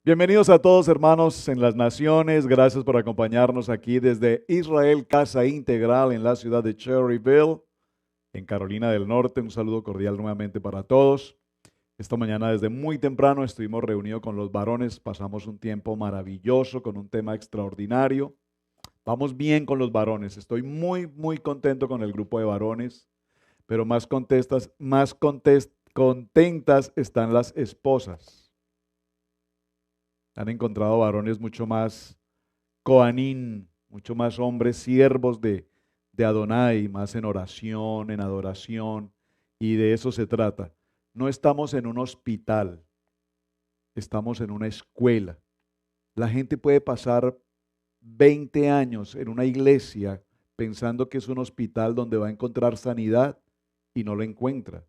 Bienvenidos a todos, hermanos en las naciones. Gracias por acompañarnos aquí desde Israel, Casa Integral en la ciudad de Cherryville, en Carolina del Norte. Un saludo cordial nuevamente para todos. Esta mañana desde muy temprano estuvimos reunidos con los varones. Pasamos un tiempo maravilloso con un tema extraordinario. Vamos bien con los varones. Estoy muy contento con el grupo de varones, pero contentas están las esposas. Han encontrado varones mucho más Coanín, mucho más hombres, siervos de Adonai, más en oración, en adoración, y de eso se trata. No estamos en un hospital, estamos en una escuela. La gente puede pasar 20 años en una iglesia pensando que es un hospital donde va a encontrar sanidad y no lo encuentra.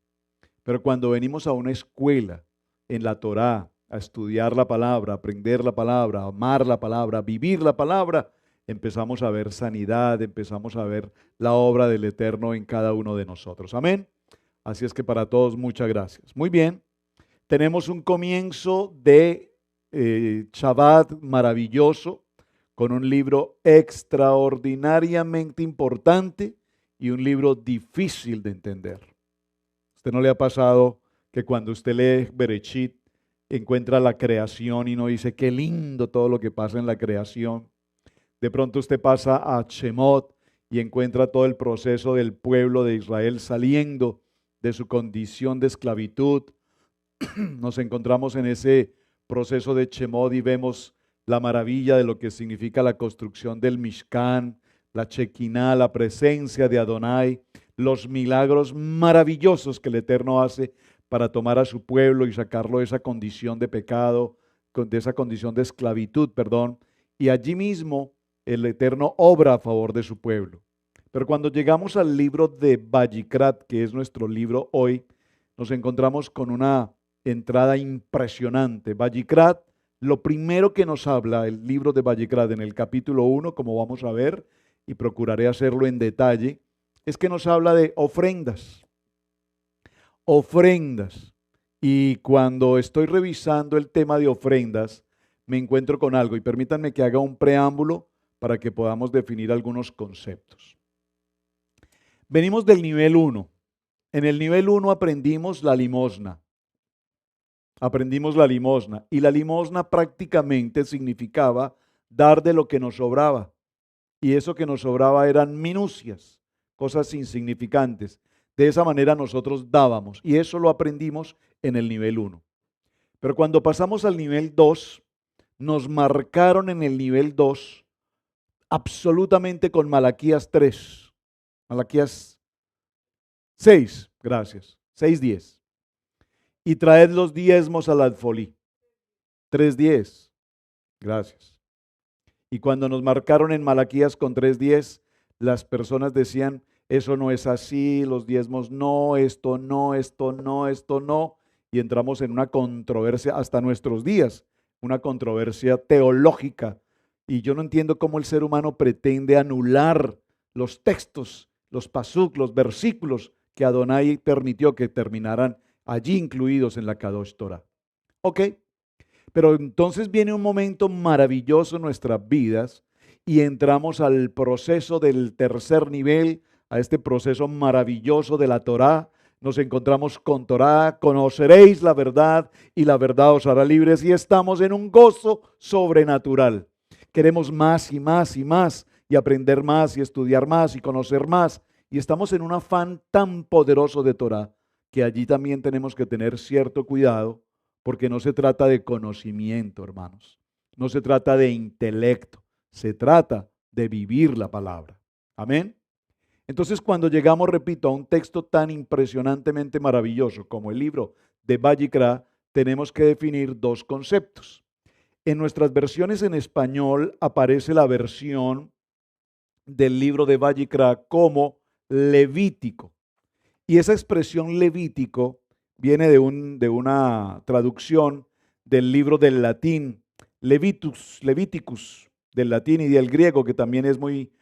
Pero cuando venimos a una escuela, en la Torá, a estudiar la palabra, aprender la palabra, amar la palabra, vivir la palabra, empezamos a ver sanidad, empezamos a ver la obra del Eterno en cada uno de nosotros. Amén. Así es que para todos, muchas gracias. Muy bien, tenemos un comienzo de Shabbat maravilloso, con un libro extraordinariamente importante y un libro difícil de entender. ¿Usted no le ha pasado que cuando usted lee Bereshit encuentra la creación y no dice qué lindo todo lo que pasa en la creación? De pronto usted pasa a Shemot y encuentra todo el proceso del pueblo de Israel saliendo de su condición de esclavitud. Nos encontramos en ese proceso de Shemot y vemos la maravilla de lo que significa la construcción del Mishkan, la Shekinah, la presencia de Adonai, los milagros maravillosos que el Eterno hace para tomar a su pueblo y sacarlo de esa condición de pecado, de esa condición de esclavitud, perdón, y allí mismo el Eterno obra a favor de su pueblo. Pero cuando llegamos al libro de Vayikrat, que es nuestro libro hoy, nos encontramos con una entrada impresionante. Vayikrat, lo primero que nos habla el libro de Vayikrat en el capítulo 1, como vamos a ver, y procuraré hacerlo en detalle, es que nos habla de ofrendas. Ofrendas. Y cuando estoy revisando el tema de ofrendas, me encuentro con algo, y permítanme que haga un preámbulo para que podamos definir algunos conceptos. Venimos del nivel 1. En el nivel 1 aprendimos la limosna. Y la limosna prácticamente significaba dar de lo que nos sobraba. Y eso que nos sobraba eran minucias, cosas insignificantes. De esa manera nosotros dábamos, y eso lo aprendimos en el nivel 1. Pero cuando pasamos al nivel 2, nos marcaron en el nivel 2 absolutamente con Malaquías 3. Malaquías 6, gracias, 6:10. Y traed los diezmos al alfolí. 3:10, gracias. Y cuando nos marcaron en Malaquías con 3:10, las personas decían, eso no es así, los diezmos no, esto no, esto no, esto no. Y entramos en una controversia hasta nuestros días, una controversia teológica. Y yo no entiendo cómo el ser humano pretende anular los textos, los pasuk, los versículos que Adonai permitió que terminaran allí incluidos en la Kadosh Torah. ¿Ok? Pero entonces viene un momento maravilloso en nuestras vidas y entramos al proceso del tercer nivel, a este proceso maravilloso de la Torá. Nos encontramos con Torá, conoceréis la verdad y la verdad os hará libres, y estamos en un gozo sobrenatural. Queremos más y más y más, y aprender más y estudiar más y conocer más, y estamos en un afán tan poderoso de Torá que allí también tenemos que tener cierto cuidado, porque no se trata de conocimiento, hermanos. No se trata de intelecto. Se trata de vivir la palabra. Amén. Entonces, cuando llegamos, repito, a un texto tan impresionantemente maravilloso como el libro de Vayikra, tenemos que definir dos conceptos. En nuestras versiones en español aparece la versión del libro de Vayikra como Levítico. Y esa expresión Levítico viene de una traducción del libro del latín, Leviticus, del latín y del griego, que también es muy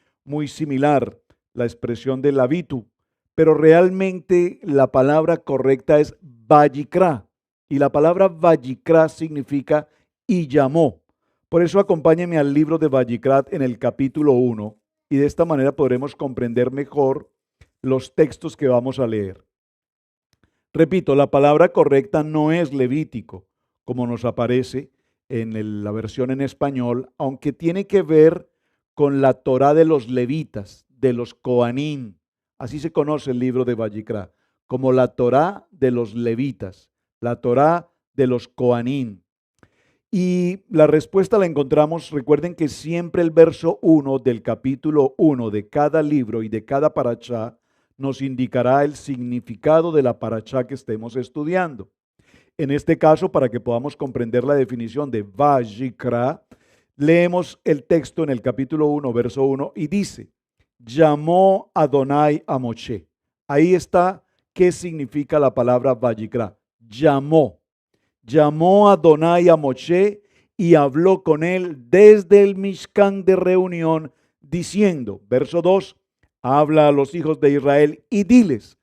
similar, la expresión de Lavitu. Pero realmente la palabra correcta es Vayikra. Y la palabra Vayikra significa y llamó. Por eso acompáñenme al libro de Vallicrat en el capítulo 1 y de esta manera podremos comprender mejor los textos que vamos a leer. Repito, la palabra correcta no es Levítico, como nos aparece en la versión en español, aunque tiene que ver con la Torá de los levitas, de los Coanim. Así se conoce el libro de Vallicrat, como la Torá de los levitas, la Torá de los Coanim. Y la respuesta la encontramos, recuerden que siempre el verso 1 del capítulo 1 de cada libro y de cada parashá nos indicará el significado de la parashá que estemos estudiando. En este caso, para que podamos comprender la definición de Vallicrat, leemos el texto en el capítulo 1, verso 1, y dice, llamó Adonai a Moshe. Ahí está qué significa la palabra Vallicrat. Llamó Adonai a Moshe y habló con él desde el Mishkan de reunión, diciendo, verso 2, habla a los hijos de Israel y diles,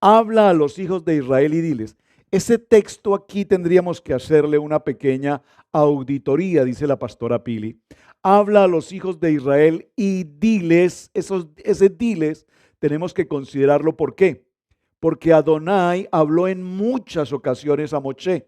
habla a los hijos de Israel y diles. Ese texto aquí tendríamos que hacerle una pequeña auditoría, dice la pastora Pili. Habla a los hijos de Israel y diles, ese diles tenemos que considerarlo. ¿Por qué? Porque Adonai habló en muchas ocasiones a Moshe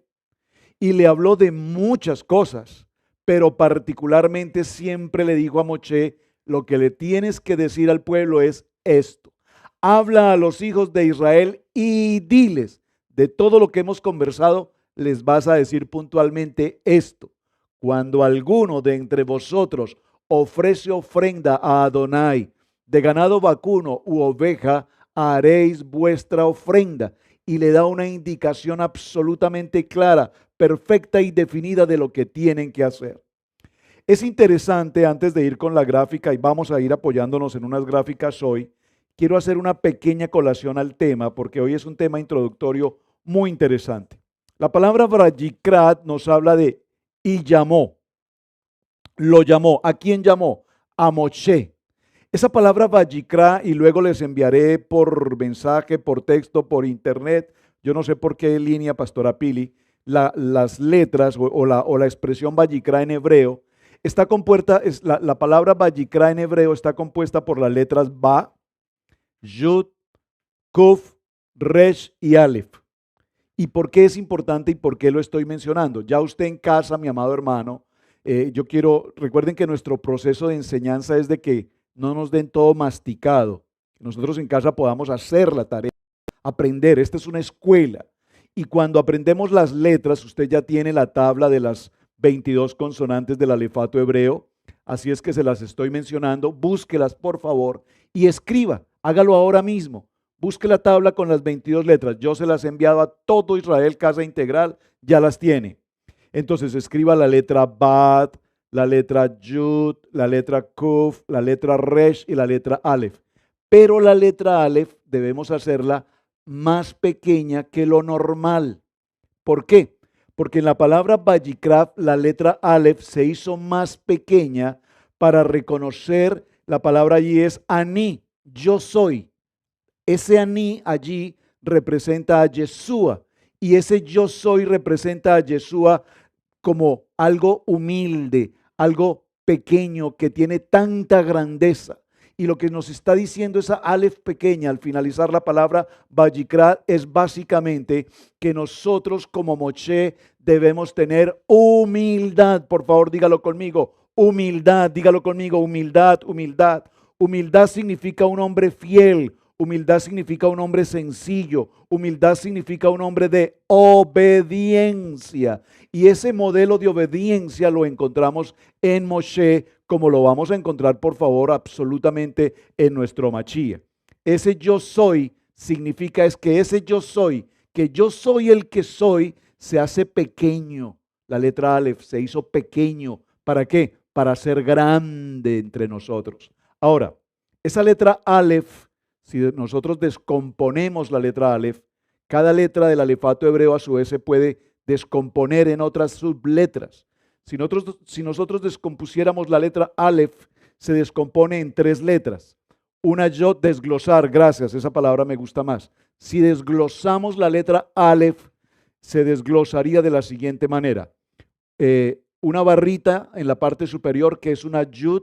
y le habló de muchas cosas, pero particularmente siempre le dijo a Moshe, lo que le tienes que decir al pueblo es esto. Habla a los hijos de Israel y diles, de todo lo que hemos conversado, les vas a decir puntualmente esto. Cuando alguno de entre vosotros ofrece ofrenda a Adonai, de ganado vacuno u oveja, haréis vuestra ofrenda. Y le da una indicación absolutamente clara, perfecta y definida de lo que tienen que hacer. Es interesante, antes de ir con la gráfica, y vamos a ir apoyándonos en unas gráficas hoy, quiero hacer una pequeña colación al tema, porque hoy es un tema introductorio muy interesante. La palabra Vallicrat nos habla de y llamó. Lo llamó. ¿A quién llamó? A Moshe. Esa palabra Vallicrat, y luego les enviaré por mensaje, por texto, por internet, yo no sé por qué línea, pastora Pili, las letras o la expresión Vallicrat en hebreo, está compuesta, la palabra Vallicrat en hebreo está compuesta por las letras Ba, Yud, Kuf, Resh y Aleph. ¿Y por qué es importante y por qué lo estoy mencionando? Ya usted en casa, mi amado hermano, recuerden que nuestro proceso de enseñanza es de que no nos den todo masticado, que nosotros en casa podamos hacer la tarea, aprender. Esta es una escuela. Y cuando aprendemos las letras, usted ya tiene la tabla de las 22 consonantes del alefato hebreo, así es que se las estoy mencionando. Búsquelas, por favor, y escriba, hágalo ahora mismo. Busque la tabla con las 22 letras. Yo se las he enviado a todo Israel, Casa Integral, ya las tiene. Entonces escriba la letra Bat, la letra Yud, la letra Kuf, la letra Resh y la letra Aleph. Pero la letra Aleph debemos hacerla más pequeña que lo normal. ¿Por qué? Porque en la palabra Vallicrat la letra Aleph se hizo más pequeña para reconocer, la palabra allí es Ani, yo soy. Ese Ani allí representa a Yeshua y ese yo soy representa a Yeshua como algo humilde, algo pequeño que tiene tanta grandeza. Y lo que nos está diciendo esa Aleph pequeña al finalizar la palabra Vallicrat es básicamente que nosotros como Moshe debemos tener humildad. Por favor, dígalo conmigo, humildad, dígalo conmigo, humildad, humildad. Humildad significa un hombre fiel. Humildad significa un hombre sencillo. Humildad significa un hombre de obediencia. Y ese modelo de obediencia lo encontramos en Moshe, como lo vamos a encontrar, por favor, absolutamente en nuestro Machía. Ese yo soy significa es que ese yo soy, que yo soy el que soy, se hace pequeño. La letra Aleph se hizo pequeño. ¿Para qué? Para ser grande entre nosotros. Ahora, esa letra Aleph, si nosotros descomponemos la letra Aleph, cada letra del alefato hebreo a su vez se puede descomponer en otras subletras. Si nosotros descompusiéramos la letra Aleph, se descompone en 3 letras. Una yo, desglosar, gracias, esa palabra me gusta más. Si desglosamos la letra Aleph, se desglosaría de la siguiente manera. una barrita en la parte superior que es una yud,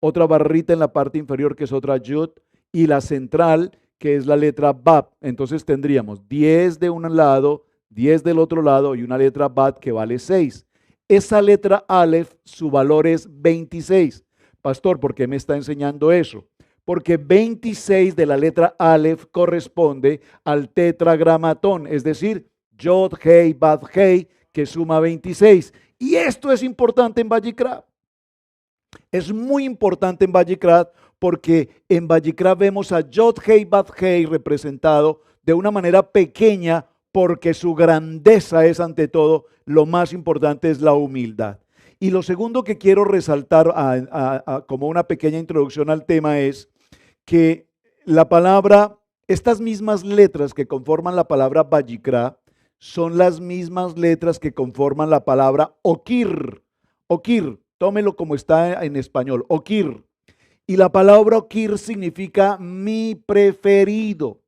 otra barrita en la parte inferior que es otra yud, y la central que es la letra Bab. Entonces tendríamos 10 de un lado, 10 del otro lado y una letra Bab que vale 6. Esa letra Aleph, su valor es 26. Pastor, ¿por qué me está enseñando eso? Porque 26 de la letra Aleph corresponde al tetragramatón, es decir, Yod, Hei, Bad, Hei, que suma 26. Y esto es importante en Vayikra. Es muy importante en Vayikra porque en Vayikra vemos a Yod Hei Bad Hei representado de una manera pequeña porque su grandeza es ante todo, lo más importante es la humildad. Y lo segundo que quiero resaltar como una pequeña introducción al tema es que la palabra, estas mismas letras que conforman la palabra Vayikra son las mismas letras que conforman la palabra Okir. Okir, tómelo como está en español, Okir. Y la palabra Okir significa mi preferido,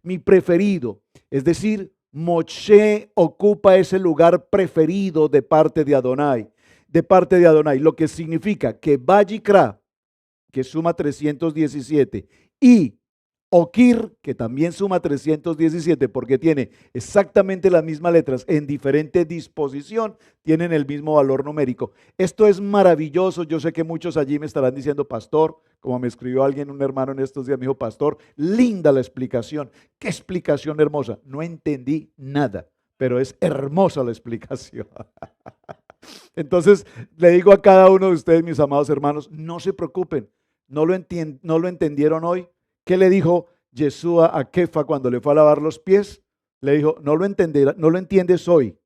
mi preferido. Es decir, Moshe ocupa ese lugar preferido de parte de Adonai, lo que significa que Vayikra, que suma 317, y Okir, que también suma 317 porque tiene exactamente las mismas letras en diferente disposición, tienen el mismo valor numérico. Esto es maravilloso. Yo sé que muchos allí me estarán diciendo, pastor, como me escribió alguien, un hermano en estos días, me dijo, pastor, linda la explicación. Qué explicación hermosa. No entendí nada, pero es hermosa la explicación. Entonces, le digo a cada uno de ustedes, mis amados hermanos, no se preocupen. ¿No lo entendieron hoy? ¿Qué le dijo Yeshua a Kefa cuando le fue a lavar los pies? Le dijo, no lo entiendes hoy,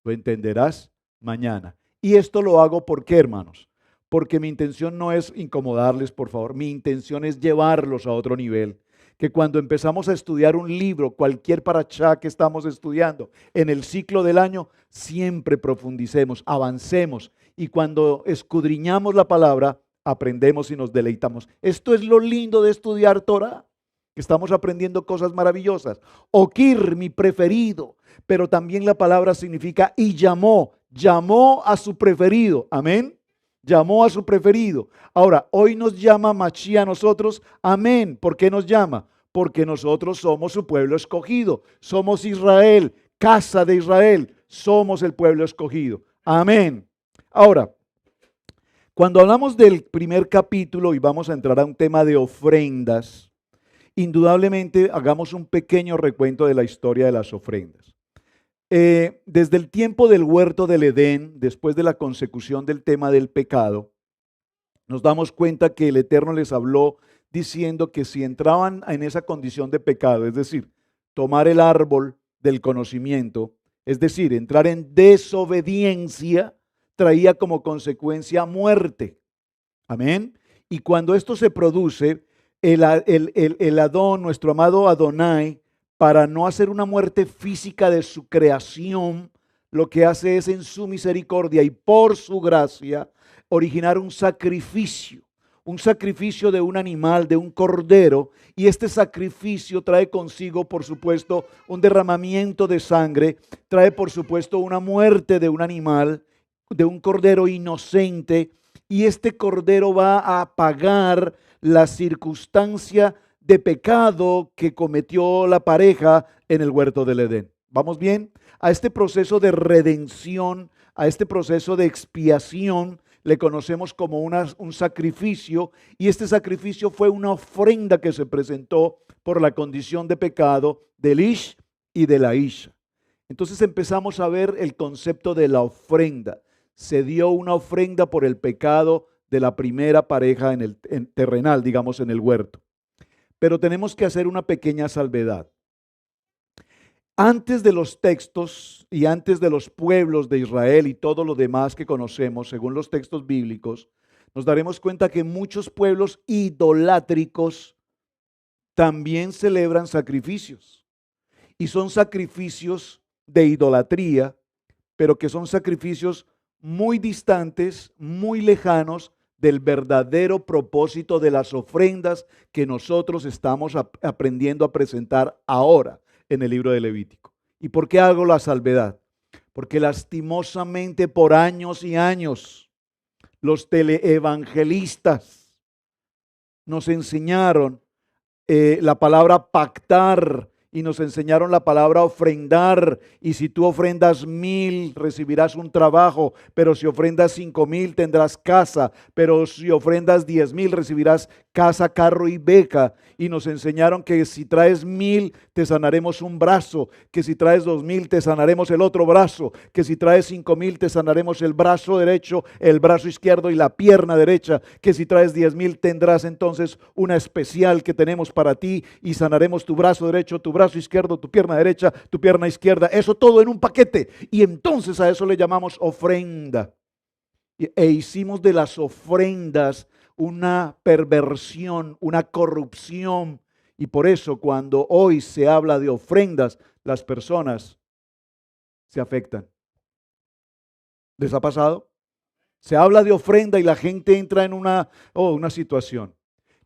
lo entenderás mañana. Y esto lo hago, ¿por qué, hermanos? Porque mi intención no es incomodarles, por favor. Mi intención es llevarlos a otro nivel. Que cuando empezamos a estudiar un libro, cualquier parachá que estamos estudiando, en el ciclo del año, siempre profundicemos, avancemos. Y cuando escudriñamos la palabra, aprendemos y nos deleitamos. Esto es lo lindo de estudiar Torah, que estamos aprendiendo cosas maravillosas. Okir, mi preferido, pero también la palabra significa y llamó a su preferido. Amén. Llamó a su preferido. Ahora, hoy nos llama Mashiach a nosotros. Amén. ¿Por qué nos llama? Porque nosotros somos su pueblo escogido. Somos Israel, casa de Israel. Somos el pueblo escogido. Amén. Ahora, cuando hablamos del primer capítulo y vamos a entrar a un tema de ofrendas, indudablemente hagamos un pequeño recuento de la historia de las ofrendas. Desde el tiempo del huerto del Edén, después de la consecución del tema del pecado, nos damos cuenta que el Eterno les habló diciendo que si entraban en esa condición de pecado, es decir, tomar el árbol del conocimiento, es decir, entrar en desobediencia, traía como consecuencia muerte. Amén. Y cuando esto se produce, el Adón, nuestro amado Adonai, para no hacer una muerte física de su creación, lo que hace es en su misericordia y por su gracia originar un sacrificio de un animal, de un cordero, y este sacrificio trae consigo, por supuesto, un derramamiento de sangre, trae, por supuesto, una muerte de un animal, de un cordero inocente, y este cordero va a pagar la circunstancia de pecado que cometió la pareja en el huerto del Edén. ¿Vamos bien? A este proceso de redención, a este proceso de expiación, le conocemos como un sacrificio, y este sacrificio fue una ofrenda que se presentó por la condición de pecado del Ish y de la Isha. Entonces empezamos a ver el concepto de la ofrenda. Se dio una ofrenda por el pecado de la primera pareja en terrenal, digamos, en el huerto. Pero tenemos que hacer una pequeña salvedad. Antes de los textos y antes de los pueblos de Israel y todo lo demás que conocemos, según los textos bíblicos, nos daremos cuenta que muchos pueblos idolátricos también celebran sacrificios. Y son sacrificios de idolatría, pero que son sacrificios muy distantes, muy lejanos del verdadero propósito de las ofrendas que nosotros estamos aprendiendo a presentar ahora en el libro de Levítico. ¿Y por qué hago la salvedad? Porque lastimosamente por años y años los teleevangelistas nos enseñaron la palabra pactar y nos enseñaron la palabra ofrendar. Y si tú ofrendas 1,000 recibirás un trabajo, pero si ofrendas 5,000 tendrás casa, pero si ofrendas 10,000 recibirás casa, carro y beca. Y nos enseñaron que si traes 1,000 te sanaremos un brazo, que si traes 2,000 te sanaremos el otro brazo, que si traes 5,000 te sanaremos el brazo derecho, el brazo izquierdo y la pierna derecha, que si traes 10,000 tendrás entonces una especial que tenemos para ti y sanaremos tu brazo derecho, tu brazo izquierdo, tu pierna derecha, tu pierna izquierda, eso todo en un paquete. Y entonces a eso le llamamos ofrenda. E hicimos de las ofrendas una perversión, una corrupción. Y por eso cuando hoy se habla de ofrendas, las personas se afectan. ¿Les ha pasado? Se habla de ofrenda y la gente entra en una situación.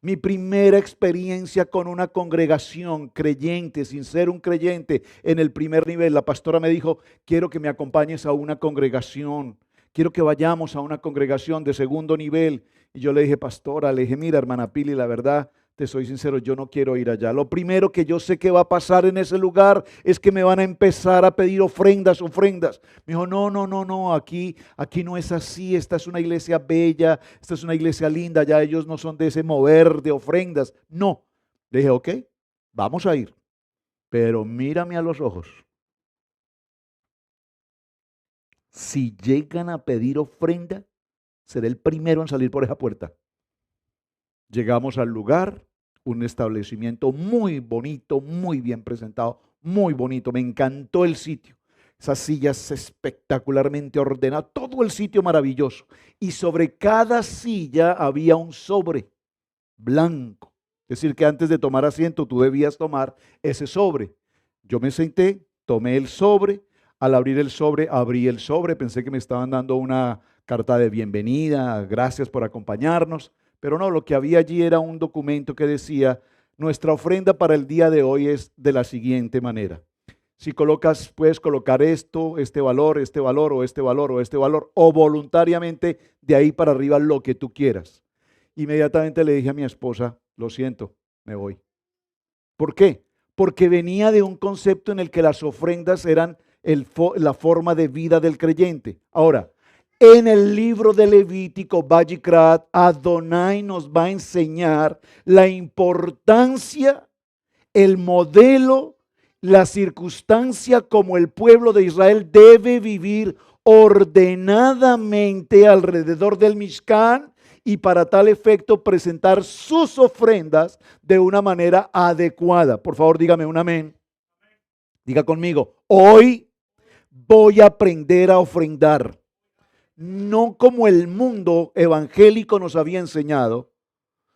Mi primera experiencia con una congregación creyente, sin ser un creyente, en el primer nivel, la pastora me dijo, quiero que me acompañes a una congregación, quiero que vayamos a una congregación de segundo nivel. Y yo le dije, pastora, le dije, mira, hermana Pili, la verdad, te soy sincero, yo no quiero ir allá. Lo primero que yo sé que va a pasar en ese lugar es que me van a empezar a pedir ofrendas. Me dijo, no, aquí no es así, esta es una iglesia bella, esta es una iglesia linda, ya ellos no son de ese mover de ofrendas. No. Le dije, ok, vamos a ir, pero mírame a los ojos. Si llegan a pedir ofrenda, seré el primero en salir por esa puerta. Llegamos al lugar, un establecimiento muy bonito, muy bien presentado, muy bonito. Me encantó el sitio. Esas sillas espectacularmente ordenadas, todo el sitio maravilloso. Y sobre cada silla había un sobre blanco. Es decir, que antes de tomar asiento tú debías tomar ese sobre. Yo me senté, tomé el sobre. Al abrir el sobre, abrí el sobre. Pensé que me estaban dando una carta de bienvenida, gracias por acompañarnos. Pero no, lo que había allí era un documento que decía, nuestra ofrenda para el día de hoy es de la siguiente manera. Si colocas, puedes colocar esto, este valor, o este valor, o este valor, o voluntariamente de ahí para arriba lo que tú quieras. Inmediatamente le dije a mi esposa, lo siento, me voy. ¿Por qué? Porque venía de un concepto en el que las ofrendas eran la forma de vida del creyente. Ahora, en el libro de Levítico, Vayikrat, Adonai nos va a enseñar la importancia, el modelo, la circunstancia como el pueblo de Israel debe vivir ordenadamente alrededor del Mishkan y para tal efecto presentar sus ofrendas de una manera adecuada. Por favor, dígame un amén. Diga conmigo, hoy voy a aprender a ofrendar. No como el mundo evangélico nos había enseñado,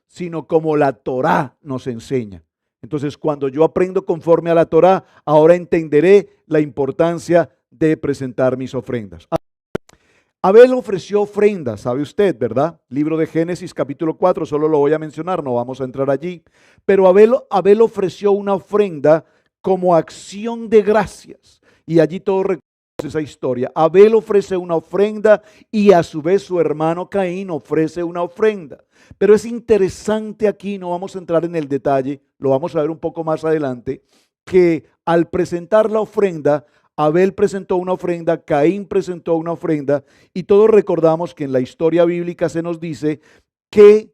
sino como la Torá nos enseña. Entonces, cuando yo aprendo conforme a la Torá, ahora entenderé la importancia de presentar mis ofrendas. Abel ofreció ofrendas, sabe usted, ¿verdad? Libro de Génesis capítulo 4, solo lo voy a mencionar, no vamos a entrar allí. Pero Abel ofreció una ofrenda como acción de gracias. Y allí todos recordamos esa historia. Abel ofrece una ofrenda y a su vez su hermano Caín ofrece una ofrenda. Pero es interesante aquí, no vamos a entrar en el detalle, lo vamos a ver un poco más adelante, que al presentar la ofrenda, Abel presentó una ofrenda, Caín presentó una ofrenda y todos recordamos que en la historia bíblica se nos dice que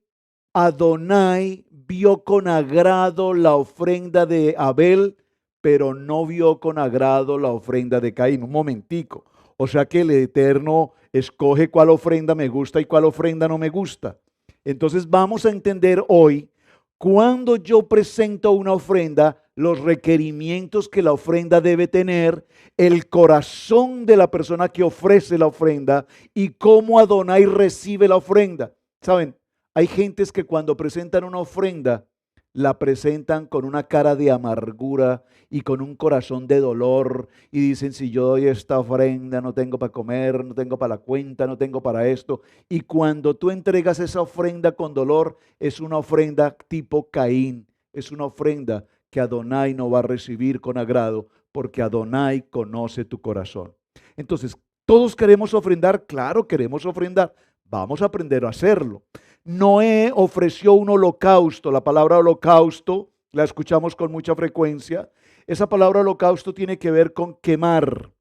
Adonai vio con agrado la ofrenda de Abel, pero no vio con agrado la ofrenda de Caín. Un momentico. O sea que el Eterno escoge cuál ofrenda me gusta y cuál ofrenda no me gusta. Entonces vamos a entender hoy, cuando yo presento una ofrenda, los requerimientos que la ofrenda debe tener, el corazón de la persona que ofrece la ofrenda y cómo Adonai recibe la ofrenda. ¿Saben? Hay gentes que cuando presentan una ofrenda, la presentan con una cara de amargura y con un corazón de dolor y dicen, si yo doy esta ofrenda no tengo para comer, no tengo para la cuenta, no tengo para esto. Y cuando tú entregas esa ofrenda con dolor, es una ofrenda tipo Caín, es una ofrenda que Adonai no va a recibir con agrado porque Adonai conoce tu corazón. Entonces, ¿todos queremos ofrendar? Claro, queremos ofrendar. Vamos a aprender a hacerlo. Noé ofreció un holocausto. La palabra holocausto la escuchamos con mucha frecuencia. Esa palabra holocausto tiene que ver con quemar.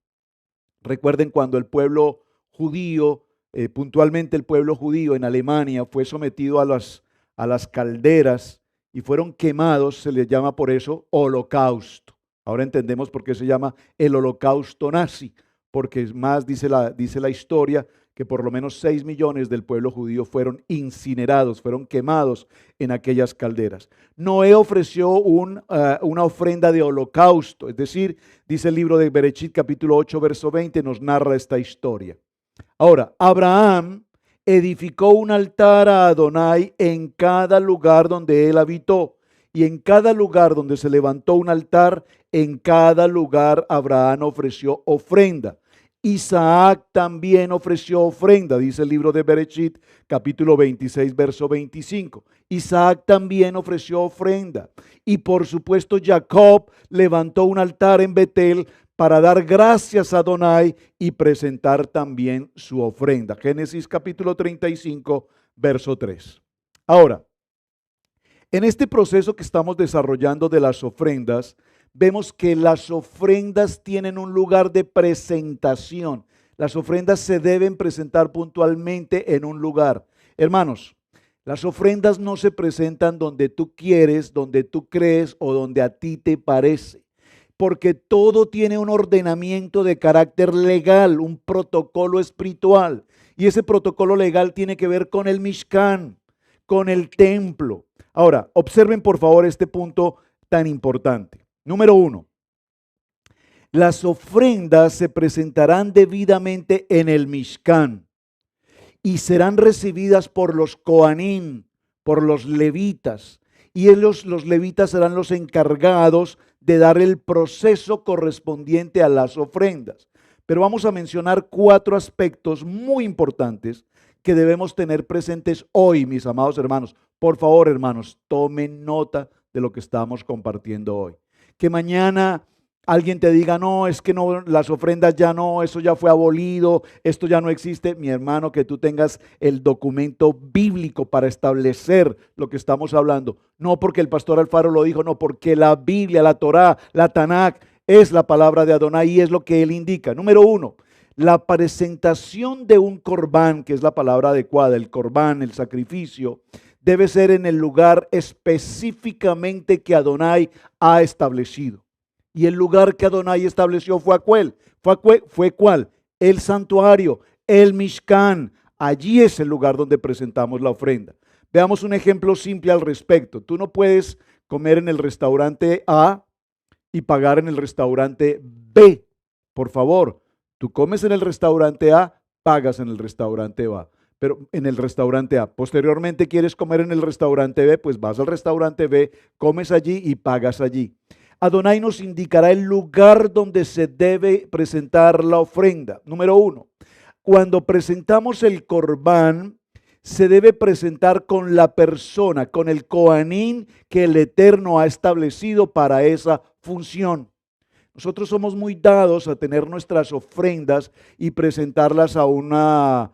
Recuerden cuando el pueblo judío, puntualmente el pueblo judío en Alemania, fue sometido a las calderas y fueron quemados, se les llama por eso holocausto. Ahora entendemos por qué se llama el holocausto nazi, porque más dice la historia que por lo menos 6 millones del pueblo judío fueron incinerados, fueron quemados en aquellas calderas. Noé ofreció una ofrenda de holocausto, es decir, dice el libro de Bereshit capítulo 8 verso 20, nos narra esta historia. Ahora, Abraham edificó un altar a Adonai en cada lugar donde él habitó, y en cada lugar donde se levantó un altar, en cada lugar Abraham ofreció ofrenda. Isaac también ofreció ofrenda, dice el libro de Bereshit, capítulo 26, verso 25. Isaac también ofreció ofrenda. Y por supuesto Jacob levantó un altar en Betel para dar gracias a Adonai y presentar también su ofrenda. Génesis capítulo 35, verso 3. Ahora, en este proceso que estamos desarrollando de las ofrendas, vemos que las ofrendas tienen un lugar de presentación. Las ofrendas se deben presentar puntualmente en un lugar. Hermanos, las ofrendas no se presentan donde tú quieres, donde tú crees o donde a ti te parece, porque todo tiene un ordenamiento de carácter legal, un protocolo espiritual. Y ese protocolo legal tiene que ver con el Mishkan, con el templo. Ahora, observen por favor este punto tan importante. Número 1, las ofrendas se presentarán debidamente en el Mishkan y serán recibidas por los Coanim, por los levitas. Y ellos, los levitas, serán los encargados de dar el proceso correspondiente a las ofrendas. Pero vamos a mencionar 4 aspectos muy importantes que debemos tener presentes hoy, mis amados hermanos. Por favor, hermanos, tomen nota de lo que estamos compartiendo hoy. Que mañana alguien te diga, no, es que no, las ofrendas ya no, eso ya fue abolido, esto ya no existe. Mi hermano, que tú tengas el documento bíblico para establecer lo que estamos hablando. No porque el pastor Alfaro lo dijo, no, porque la Biblia, la Torá, la Tanakh es la palabra de Adonai y es lo que él indica. Número 1, la presentación de un corbán, que es la palabra adecuada, el corbán, el sacrificio, debe ser en el lugar específicamente que Adonai ha establecido. Y el lugar que Adonai estableció fue cuál? Fue cuál? El santuario, el Mishkan. Allí es el lugar donde presentamos la ofrenda. Veamos un ejemplo simple al respecto. Tú no puedes comer en el restaurante A y pagar en el restaurante B. Por favor, tú comes en el restaurante A, pagas en el restaurante A. Pero en el restaurante A. Posteriormente quieres comer en el restaurante B, pues vas al restaurante B, comes allí y pagas allí. Adonai nos indicará el lugar donde se debe presentar la ofrenda. Número 1, cuando presentamos el corbán, se debe presentar con la persona, con el Coanín que el Eterno ha establecido para esa función. Nosotros somos muy dados a tener nuestras ofrendas y presentarlas a una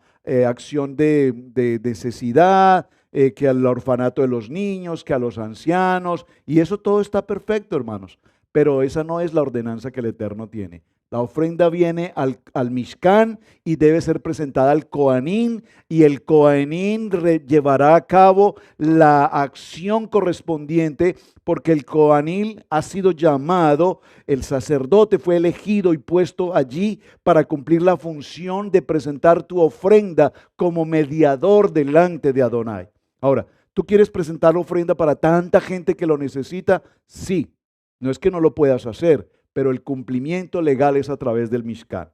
acción de necesidad, que al orfanato de los niños, que a los ancianos, y eso todo está perfecto, hermanos, pero esa no es la ordenanza que el Eterno tiene. La ofrenda viene al Mishkan y debe ser presentada al Coanín, y el Coanín llevará a cabo la acción correspondiente, porque el Coanín ha sido llamado, el sacerdote fue elegido y puesto allí para cumplir la función de presentar tu ofrenda como mediador delante de Adonai. Ahora, ¿tú quieres presentar la ofrenda para tanta gente que lo necesita? Sí, no es que no lo puedas hacer, pero el cumplimiento legal es a través del Mishkan.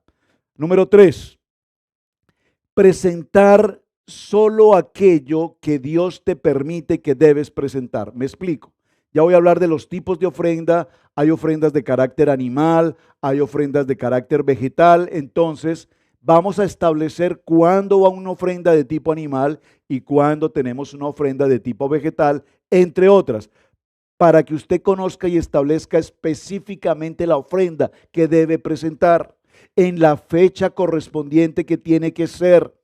Número 3, presentar solo aquello que Dios te permite que debes presentar. Me explico. Ya voy a hablar de los tipos de ofrenda. Hay ofrendas de carácter animal, hay ofrendas de carácter vegetal. Entonces, vamos a establecer cuándo va una ofrenda de tipo animal y cuándo tenemos una ofrenda de tipo vegetal, entre otras, para que usted conozca y establezca específicamente la ofrenda que debe presentar. en la fecha correspondiente que tiene que ser.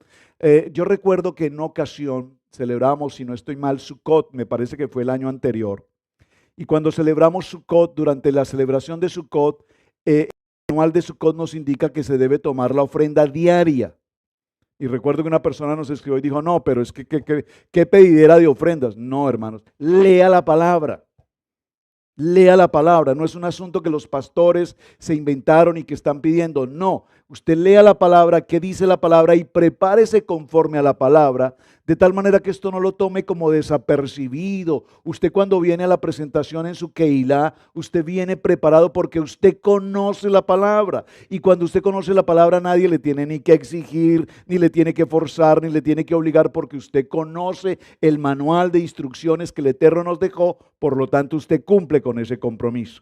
Yo recuerdo que en una ocasión celebramos, si no estoy mal, Sukkot, me parece que fue el año anterior. Y cuando celebramos Sukkot, durante la celebración de Sukkot, el manual de Sukkot nos indica que se debe tomar la ofrenda diaria. Y recuerdo que una persona nos escribió y dijo, no, pero es que ¿qué pedidera de ofrendas? No, hermanos, lea la palabra. Lea la palabra, no es un asunto que los pastores se inventaron y que están pidiendo, no, usted lea la palabra, qué dice la palabra y prepárese conforme a la palabra, de tal manera que esto no lo tome como desapercibido. Usted cuando viene a la presentación en su Keilah, usted viene preparado porque usted conoce la palabra, y cuando usted conoce la palabra nadie le tiene ni que exigir, ni le tiene que forzar, ni le tiene que obligar, porque usted conoce el manual de instrucciones que el Eterno nos dejó, por lo tanto usted cumple con ese compromiso.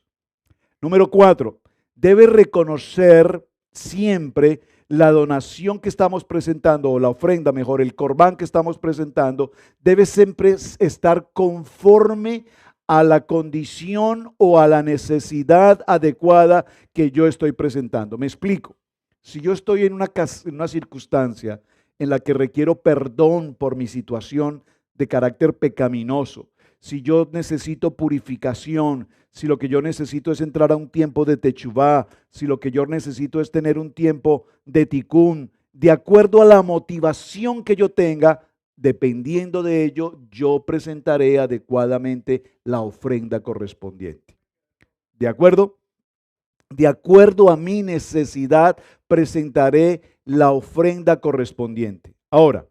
Número 4, debe reconocer siempre la donación que estamos presentando, o la ofrenda, mejor, el corbán que estamos presentando, debe siempre estar conforme a la condición o a la necesidad adecuada que yo estoy presentando. Me explico. Si yo estoy en una circunstancia en la que requiero perdón por mi situación de carácter pecaminoso, si yo necesito purificación, si lo que yo necesito es entrar a un tiempo de techuvá, si lo que yo necesito es tener un tiempo de tikún, de acuerdo a la motivación que yo tenga, dependiendo de ello, yo presentaré adecuadamente la ofrenda correspondiente. ¿De acuerdo? De acuerdo a mi necesidad, presentaré la ofrenda correspondiente. Ahora,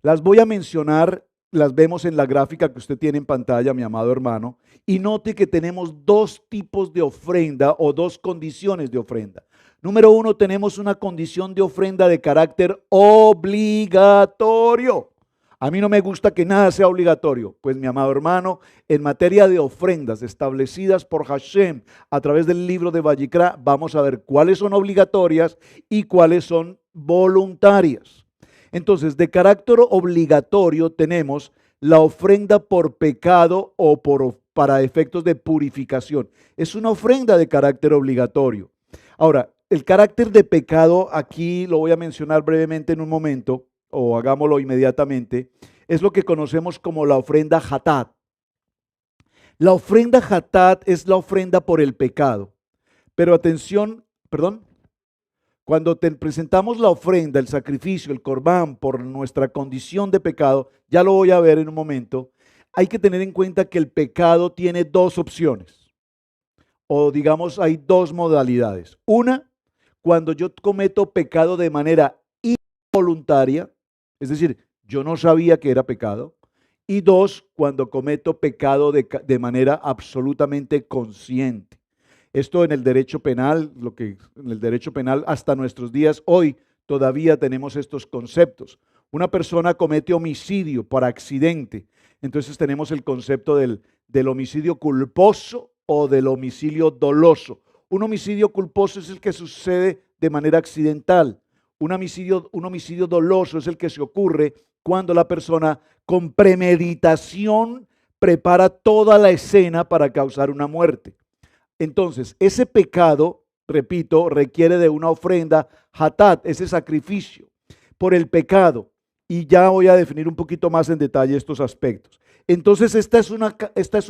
las voy a mencionar. Las vemos en la gráfica que usted tiene en pantalla, mi amado hermano, y note que tenemos dos tipos de ofrenda o dos condiciones de ofrenda. Número 1, tenemos una condición de ofrenda de carácter obligatorio. A mí no me gusta que nada sea obligatorio. Pues mi amado hermano, en materia de ofrendas establecidas por Hashem a través del libro de Vayikra, vamos a ver cuáles son obligatorias y cuáles son voluntarias. Entonces, de carácter obligatorio tenemos la ofrenda por pecado o para efectos de purificación. Es una ofrenda de carácter obligatorio. Ahora, el carácter de pecado, aquí lo voy a mencionar brevemente en un momento, o hagámoslo inmediatamente, es lo que conocemos como la ofrenda hatat. La ofrenda hatat es la ofrenda por el pecado. Pero atención, perdón. Cuando te presentamos la ofrenda, el sacrificio, el corbán por nuestra condición de pecado, ya lo voy a ver en un momento, hay que tener en cuenta que el pecado tiene dos opciones, o digamos hay dos modalidades. Una, cuando yo cometo pecado de manera involuntaria, es decir, yo no sabía que era pecado. Y dos, cuando cometo pecado de manera absolutamente consciente. Esto en el derecho penal, en el derecho penal hasta nuestros días, hoy todavía tenemos estos conceptos. Una persona comete homicidio por accidente, entonces tenemos el concepto del homicidio culposo o del homicidio doloso. Un homicidio culposo es el que sucede de manera accidental. Un homicidio doloso es el que se ocurre cuando la persona con premeditación prepara toda la escena para causar una muerte. Entonces, ese pecado, repito, requiere de una ofrenda hatat, ese sacrificio por el pecado. Y ya voy a definir un poquito más en detalle estos aspectos. Entonces, esta es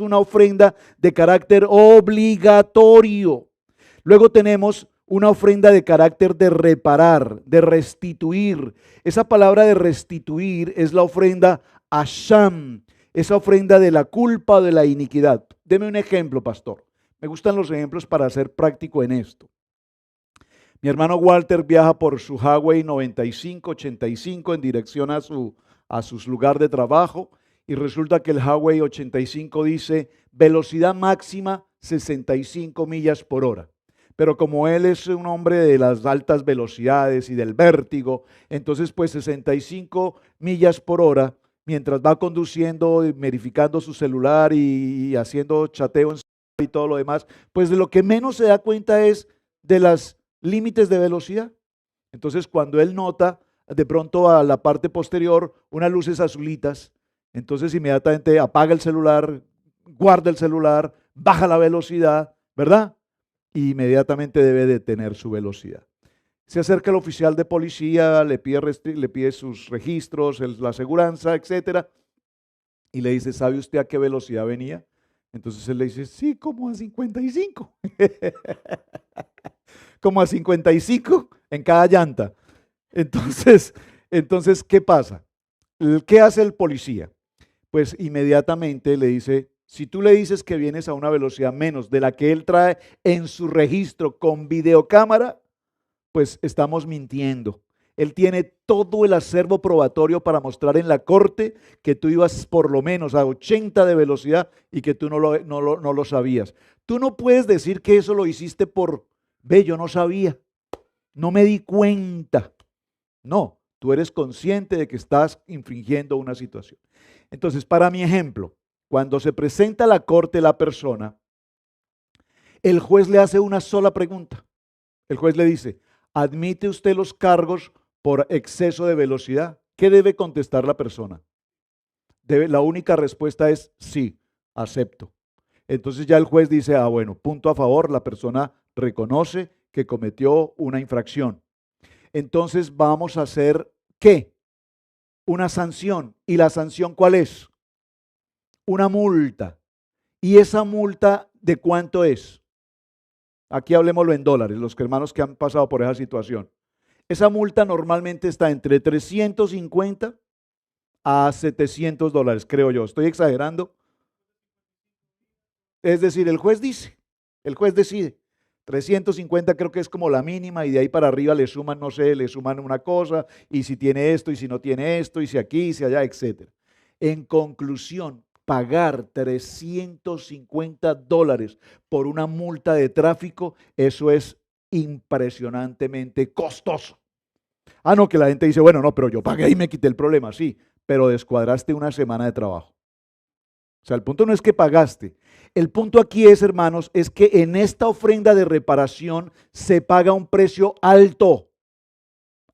una ofrenda de carácter obligatorio. Luego tenemos una ofrenda de carácter de reparar, de restituir. Esa palabra de restituir es la ofrenda asham, esa ofrenda de la culpa o de la iniquidad. Deme un ejemplo, pastor. Me gustan los ejemplos para ser práctico en esto. Mi hermano Walter viaja por su Highway 95-85 en dirección a su lugar de trabajo, y resulta que el Highway 85 dice velocidad máxima 65 millas por hora. Pero como él es un hombre de las altas velocidades y del vértigo, entonces pues 65 millas por hora, mientras va conduciendo y verificando su celular y haciendo chateo y todo lo demás, pues de lo que menos se da cuenta es de los límites de velocidad. Entonces cuando él nota de pronto a la parte posterior unas luces azulitas, entonces inmediatamente apaga el celular, guarda el celular, baja la velocidad, ¿verdad? Y inmediatamente debe detener su velocidad. Se acerca el oficial de policía, le pide sus registros, la aseguranza, etcétera, y le dice, ¿sabe usted a qué velocidad venía? Entonces él le dice, sí, como a 55. Como a 55 en cada llanta. Entonces, ¿qué pasa? ¿Qué hace el policía? Pues inmediatamente le dice, si tú le dices que vienes a una velocidad menos de la que él trae en su registro con videocámara, pues estamos mintiendo. Él tiene todo el acervo probatorio para mostrar en la corte que tú ibas por lo menos a 80 de velocidad y que tú no lo sabías. Tú no puedes decir que eso lo hiciste ve, yo no sabía, no me di cuenta. No, tú eres consciente de que estás infringiendo una situación. Entonces, para mi ejemplo, cuando se presenta a la corte la persona, el juez le hace una sola pregunta. El juez le dice, ¿admite usted los cargos por exceso de velocidad? ¿Qué debe contestar la persona? La única respuesta es sí, acepto. Entonces ya el juez dice, bueno, punto a favor, la persona reconoce que cometió una infracción. Entonces vamos a hacer, ¿qué? Una sanción. ¿Y la sanción cuál es? Una multa. ¿Y esa multa de cuánto es? Aquí hablemoslo en dólares, los hermanos que han pasado por esa situación. Esa multa normalmente está entre 350 a 700 dólares, creo yo. ¿Estoy exagerando? Es decir, el juez decide. 350 creo que es como la mínima y de ahí para arriba le suman, no sé, le suman una cosa y si tiene esto y si no tiene esto y si aquí y si allá, etc. En conclusión, pagar 350 dólares por una multa de tráfico, eso es impresionantemente costoso. No, que la gente dice, bueno, no, pero yo pagué y me quité el problema, sí, pero descuadraste una semana de trabajo. O sea, el punto no es que pagaste. El punto aquí es, hermanos, es que en esta ofrenda de reparación se paga un precio alto,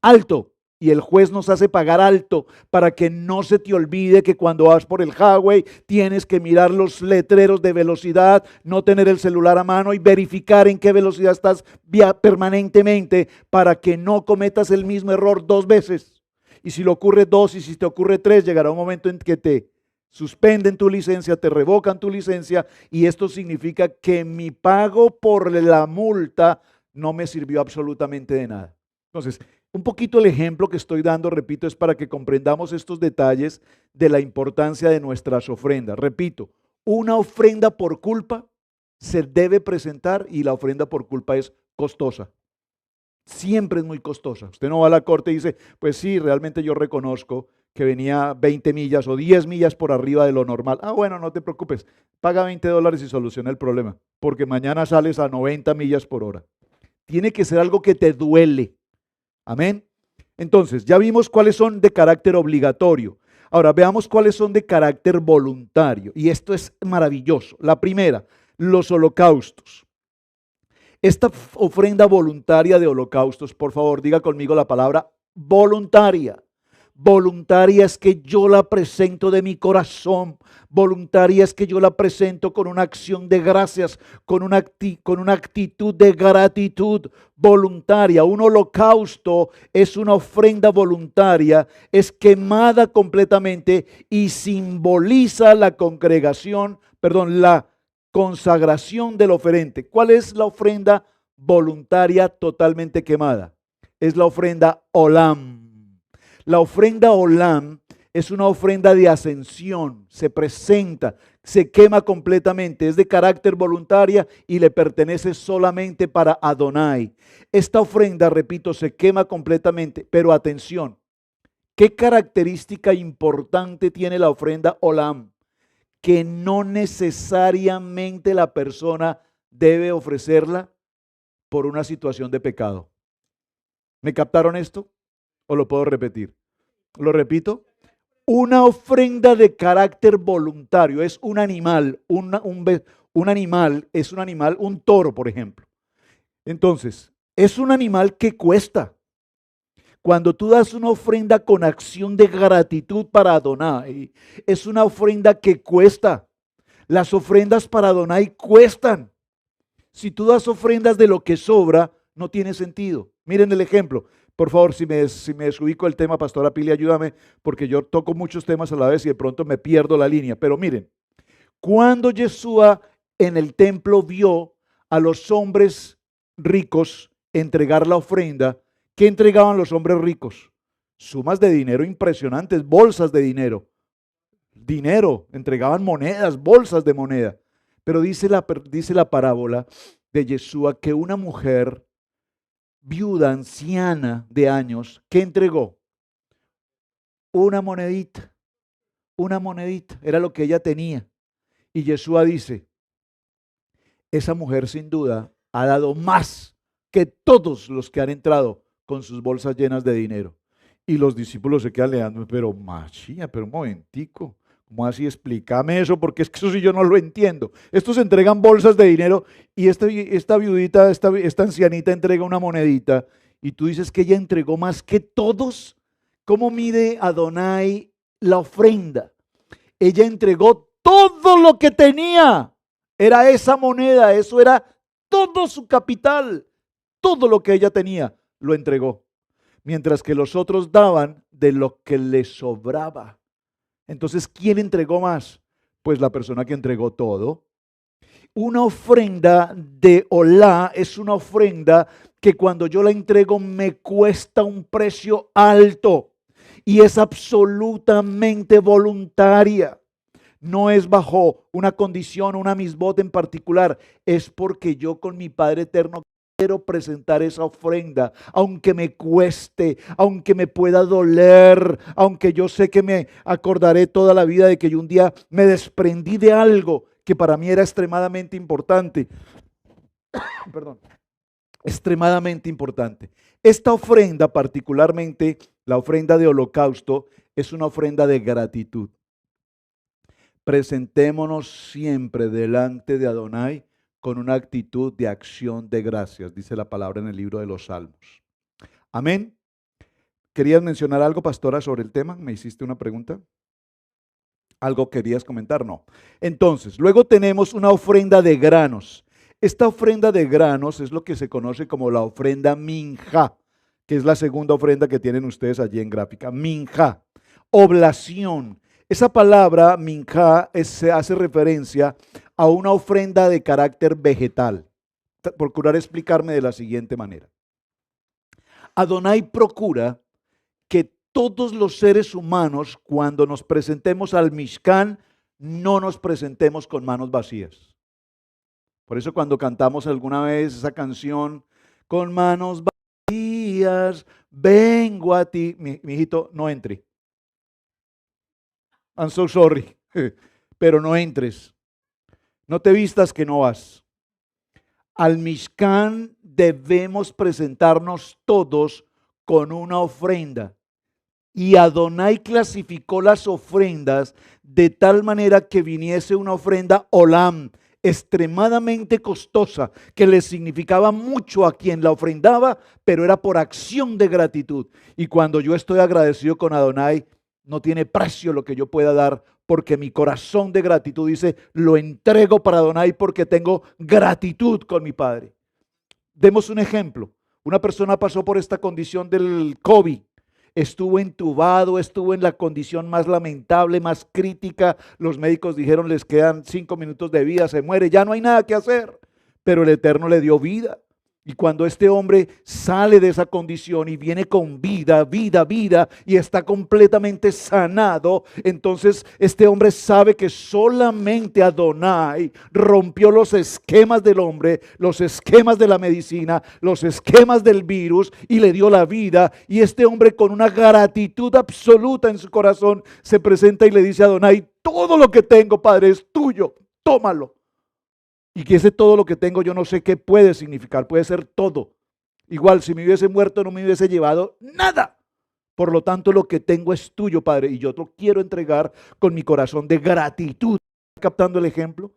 alto. Y el juez nos hace pagar alto para que no se te olvide que cuando vas por el highway tienes que mirar los letreros de velocidad, no tener el celular a mano y verificar en qué velocidad estás permanentemente para que no cometas el mismo error 2 veces. Y si lo ocurre 2 y si te ocurre 3, llegará un momento en que te suspenden tu licencia, te revocan tu licencia y esto significa que mi pago por la multa no me sirvió absolutamente de nada. Entonces, un poquito el ejemplo que estoy dando, repito, es para que comprendamos estos detalles de la importancia de nuestras ofrendas. Repito, una ofrenda por culpa se debe presentar y la ofrenda por culpa es costosa. Siempre es muy costosa. Usted no va a la corte y dice, pues sí, realmente yo reconozco que venía 20 millas o 10 millas por arriba de lo normal. Bueno, no te preocupes, paga 20 dólares y soluciona el problema, porque mañana sales a 90 millas por hora. Tiene que ser algo que te duele. Amén. Entonces, ya vimos cuáles son de carácter obligatorio. Ahora, veamos cuáles son de carácter voluntario. Y esto es maravilloso. La primera, los holocaustos. Esta ofrenda voluntaria de holocaustos, por favor, diga conmigo la palabra voluntaria. Voluntaria es que yo la presento de mi corazón. Voluntaria es que yo la presento con una acción de gracias, con una actitud de gratitud voluntaria. Un holocausto es una ofrenda voluntaria, es quemada completamente y simboliza la la consagración del oferente. ¿Cuál es la ofrenda voluntaria totalmente quemada? Es la ofrenda olam. La ofrenda olam es una ofrenda de ascensión, se presenta, se quema completamente, es de carácter voluntaria y le pertenece solamente para Adonai. Esta ofrenda, repito, se quema completamente, pero atención, ¿qué característica importante tiene la ofrenda olam? Que no necesariamente la persona debe ofrecerla por una situación de pecado. ¿Me captaron esto? ¿O lo puedo repetir? ¿Lo repito? Una ofrenda de carácter voluntario es un animal, un toro, por ejemplo. Entonces, es un animal que cuesta. Cuando tú das una ofrenda con acción de gratitud para Adonai, es una ofrenda que cuesta. Las ofrendas para Adonai cuestan. Si tú das ofrendas de lo que sobra, no tiene sentido. Miren el ejemplo. Por favor, si me desubico el tema, Pastora Pili, ayúdame, porque yo toco muchos temas a la vez y de pronto me pierdo la línea. Pero miren, cuando Yeshua en el templo vio a los hombres ricos entregar la ofrenda, ¿qué entregaban los hombres ricos? Sumas de dinero impresionantes, bolsas de dinero. Dinero, entregaban monedas, bolsas de moneda. Pero dice la parábola de Yeshua que una mujer viuda, anciana de años, ¿qué entregó? Una monedita, era lo que ella tenía. Y Yeshua dice, esa mujer sin duda ha dado más que todos los que han entrado con sus bolsas llenas de dinero. Y los discípulos se quedan leando, pero machía, pero un momentico, ¿cómo así? Explícame eso, porque es que eso sí yo no lo entiendo. Estos entregan bolsas de dinero y esta viudita, esta ancianita entrega una monedita y tú dices que ella entregó más que todos. ¿Cómo mide Adonai la ofrenda? Ella entregó todo lo que tenía. Era esa moneda, eso era todo su capital. Todo lo que ella tenía lo entregó. Mientras que los otros daban de lo que les sobraba. Entonces, ¿quién entregó más? Pues la persona que entregó todo. Una ofrenda de olá es una ofrenda que cuando yo la entrego me cuesta un precio alto y es absolutamente voluntaria. No es bajo una condición, una misbot en particular, es porque yo con mi Padre Eterno quiero presentar esa ofrenda, aunque me cueste, aunque me pueda doler, aunque yo sé que me acordaré toda la vida de que yo un día me desprendí de algo que para mí era extremadamente importante. Perdón, extremadamente importante. Esta ofrenda, particularmente la ofrenda de holocausto, es una ofrenda de gratitud. Presentémonos siempre delante de Adonai con una actitud de acción de gracias, dice la palabra en el libro de los Salmos. Amén. ¿Querías mencionar algo, pastora, sobre el tema? ¿Me hiciste una pregunta? ¿Algo querías comentar? No. Entonces, luego tenemos una ofrenda de granos. Esta ofrenda de granos es lo que se conoce como la ofrenda minja, que es la segunda ofrenda que tienen ustedes allí en gráfica. Minja, oblación. Esa palabra minja se hace referencia a una ofrenda de carácter vegetal. Procurar explicarme de la siguiente manera. Adonai procura que todos los seres humanos, cuando nos presentemos al Mishkan, no nos presentemos con manos vacías. Por eso cuando cantamos alguna vez esa canción, con manos vacías, vengo a ti, mi hijito, no entre. I'm so sorry, pero no entres. No te vistas que no vas. Al Mishkan debemos presentarnos todos con una ofrenda. Y Adonai clasificó las ofrendas de tal manera que viniese una ofrenda olam, extremadamente costosa, que le significaba mucho a quien la ofrendaba, pero era por acción de gratitud. Y cuando yo estoy agradecido con Adonai, no tiene precio lo que yo pueda dar, porque mi corazón de gratitud dice, lo entrego para Adonai porque tengo gratitud con mi Padre. Demos un ejemplo. Una persona pasó por esta condición del COVID. Estuvo entubado, estuvo en la condición más lamentable, más crítica. Los médicos dijeron, les quedan 5 minutos de vida, se muere, ya no hay nada que hacer. Pero el Eterno le dio vida. Y cuando este hombre sale de esa condición y viene con vida, y está completamente sanado, entonces este hombre sabe que solamente Adonai rompió los esquemas del hombre, los esquemas de la medicina, los esquemas del virus y le dio la vida. Y este hombre con una gratitud absoluta en su corazón se presenta y le dice a Adonai, todo lo que tengo, Padre, es tuyo, tómalo. Y que ese todo lo que tengo yo no sé qué puede significar, puede ser todo. Igual si me hubiese muerto no me hubiese llevado nada. Por lo tanto lo que tengo es tuyo, Padre, y yo te lo quiero entregar con mi corazón de gratitud. ¿Captando el ejemplo?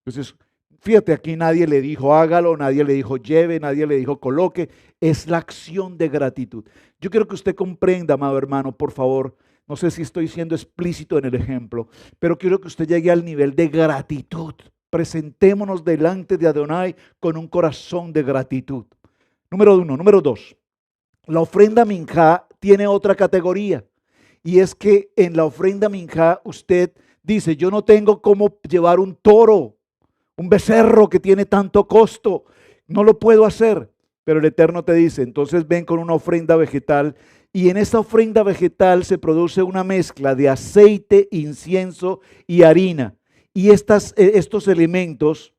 Entonces, fíjate, aquí nadie le dijo hágalo, nadie le dijo lleve, nadie le dijo coloque. Es la acción de gratitud. Yo quiero que usted comprenda, amado hermano, por favor. No sé si estoy siendo explícito en el ejemplo, pero quiero que usted llegue al nivel de gratitud. Presentémonos delante de Adonai con un corazón de gratitud. Número 1. Número 2. La ofrenda minjá tiene otra categoría y es que en la ofrenda minjá usted dice, yo no tengo cómo llevar un toro, un becerro que tiene tanto costo, no lo puedo hacer. Pero el Eterno te dice, entonces ven con una ofrenda vegetal y en esa ofrenda vegetal se produce una mezcla de aceite, incienso y harina. Y estos elementos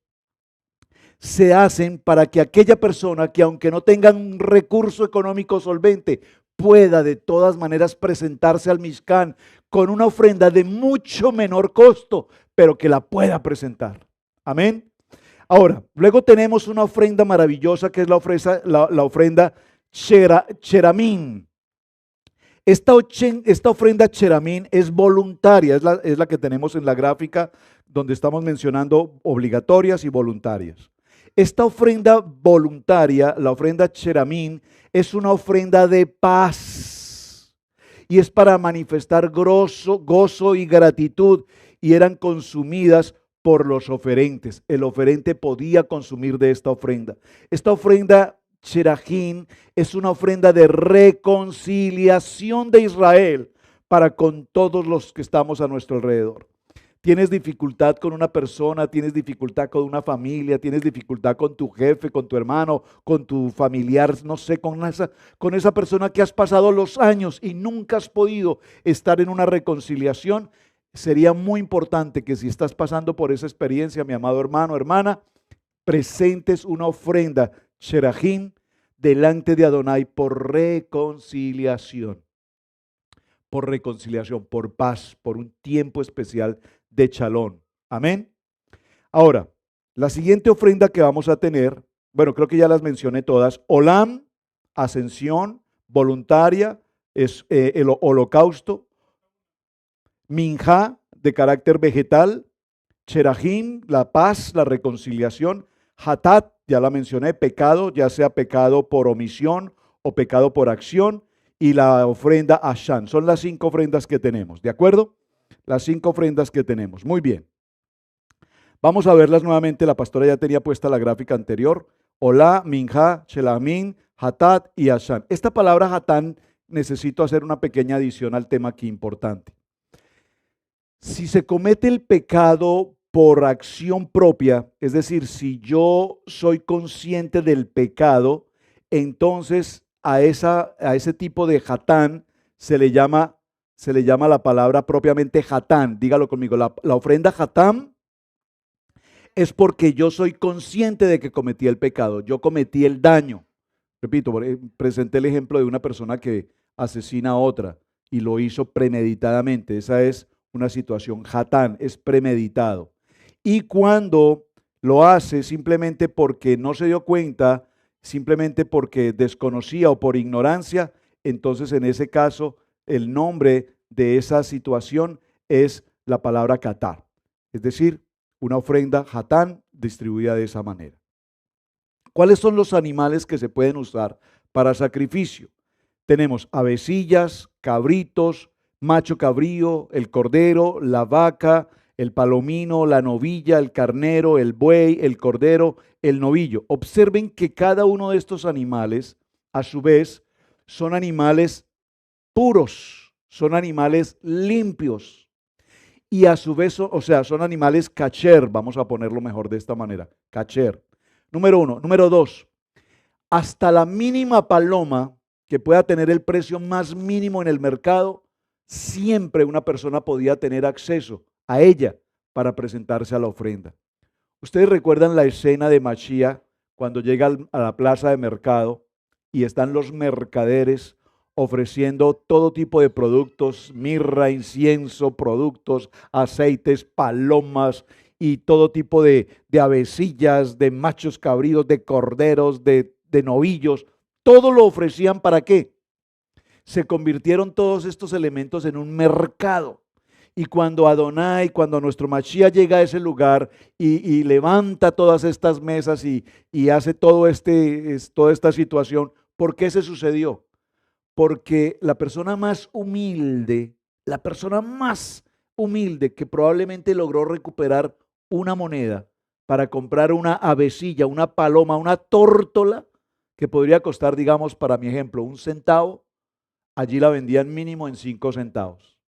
se hacen para que aquella persona que aunque no tenga un recurso económico solvente, pueda de todas maneras presentarse al Mishkan con una ofrenda de mucho menor costo, pero que la pueda presentar. Amén. Ahora, luego tenemos una ofrenda maravillosa que es la ofrenda Cheramín. Esta ofrenda Cheramín es voluntaria, es la que tenemos en la gráfica donde estamos mencionando obligatorias y voluntarias. Esta ofrenda voluntaria, la ofrenda Cheramín, es una ofrenda de paz y es para manifestar gozo y gratitud y eran consumidas por los oferentes. El oferente podía consumir de esta ofrenda. Esta ofrenda Cherajín es una ofrenda de reconciliación de Israel para con todos los que estamos a nuestro alrededor. Tienes dificultad con una persona, tienes dificultad con una familia, tienes dificultad con tu jefe, con tu hermano, con tu familiar, no sé, con esa persona que has pasado los años y nunca has podido estar en una reconciliación. Sería muy importante que si estás pasando por esa experiencia, mi amado hermano, hermana, presentes una ofrenda Sherajín delante de Adonai por reconciliación, por paz, por un tiempo especial de chalón. Amén. Ahora, la siguiente ofrenda que vamos a tener, bueno, creo que ya las mencioné todas, Olam, ascensión, voluntaria, es el holocausto, Minjá, de carácter vegetal, Cherajim, la paz, la reconciliación, Hatat, ya la mencioné, pecado, ya sea pecado por omisión o pecado por acción, y la ofrenda Ashan. Son las 5 ofrendas que tenemos, ¿de acuerdo? Las 5 ofrendas que tenemos. Muy bien. Vamos a verlas nuevamente. La pastora ya tenía puesta la gráfica anterior. Olá, Minjá, Shelamín, Hatat y Ashan. Esta palabra Hatán, necesito hacer una pequeña adición al tema aquí importante. Si se comete el pecado por acción propia, es decir, si yo soy consciente del pecado, entonces a ese tipo de hatán se le llama la palabra propiamente hatán. Dígalo conmigo, la ofrenda hatán es porque yo soy consciente de que cometí el pecado, yo cometí el daño. Repito, presenté el ejemplo de una persona que asesina a otra y lo hizo premeditadamente. Esa es una situación hatán, es premeditado. Y cuando lo hace simplemente porque no se dio cuenta, simplemente porque desconocía o por ignorancia, entonces en ese caso el nombre de esa situación es la palabra katar, es decir, una ofrenda hatán distribuida de esa manera. ¿Cuáles son los animales que se pueden usar para sacrificio? Tenemos avecillas, cabritos, macho cabrío, el cordero, la vaca, el palomino, la novilla, el carnero, el buey, el cordero, el novillo. Observen que cada uno de estos animales, a su vez, son animales puros, son animales limpios. Y a su vez, o sea, son animales kasher, vamos a ponerlo mejor de esta manera, kasher. Número 1. Número 2, hasta la mínima paloma que pueda tener el precio más mínimo en el mercado, siempre una persona podía tener acceso a ella para presentarse a la ofrenda. Ustedes recuerdan la escena de Mashiach cuando llega a la plaza de mercado y están los mercaderes ofreciendo todo tipo de productos, mirra, incienso, productos, aceites, palomas y todo tipo de avecillas, de machos cabríos, de corderos, de novillos. Todo lo ofrecían ¿para qué? Se convirtieron todos estos elementos en un mercado. Y cuando Adonai, cuando nuestro Mashiach llega a ese lugar y levanta todas estas mesas y hace toda esta situación, ¿por qué se sucedió? Porque la persona más humilde que probablemente logró recuperar una moneda para comprar una avecilla, una paloma, una tórtola, que podría costar, digamos, para mi ejemplo, 1 centavo, allí la vendían mínimo en 5 centavos.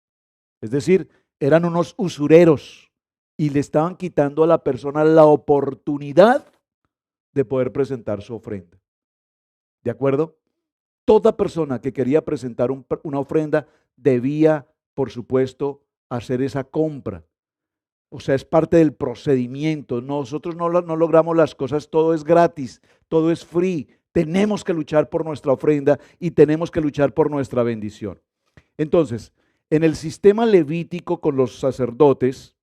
Es decir, eran unos usureros y le estaban quitando a la persona la oportunidad de poder presentar su ofrenda. ¿De acuerdo? Toda persona que quería presentar una ofrenda debía, por supuesto, hacer esa compra. O sea, es parte del procedimiento. Nosotros no logramos las cosas, todo es gratis, todo es free. Tenemos que luchar por nuestra ofrenda y tenemos que luchar por nuestra bendición. Entonces, en el sistema levítico con los sacerdotes,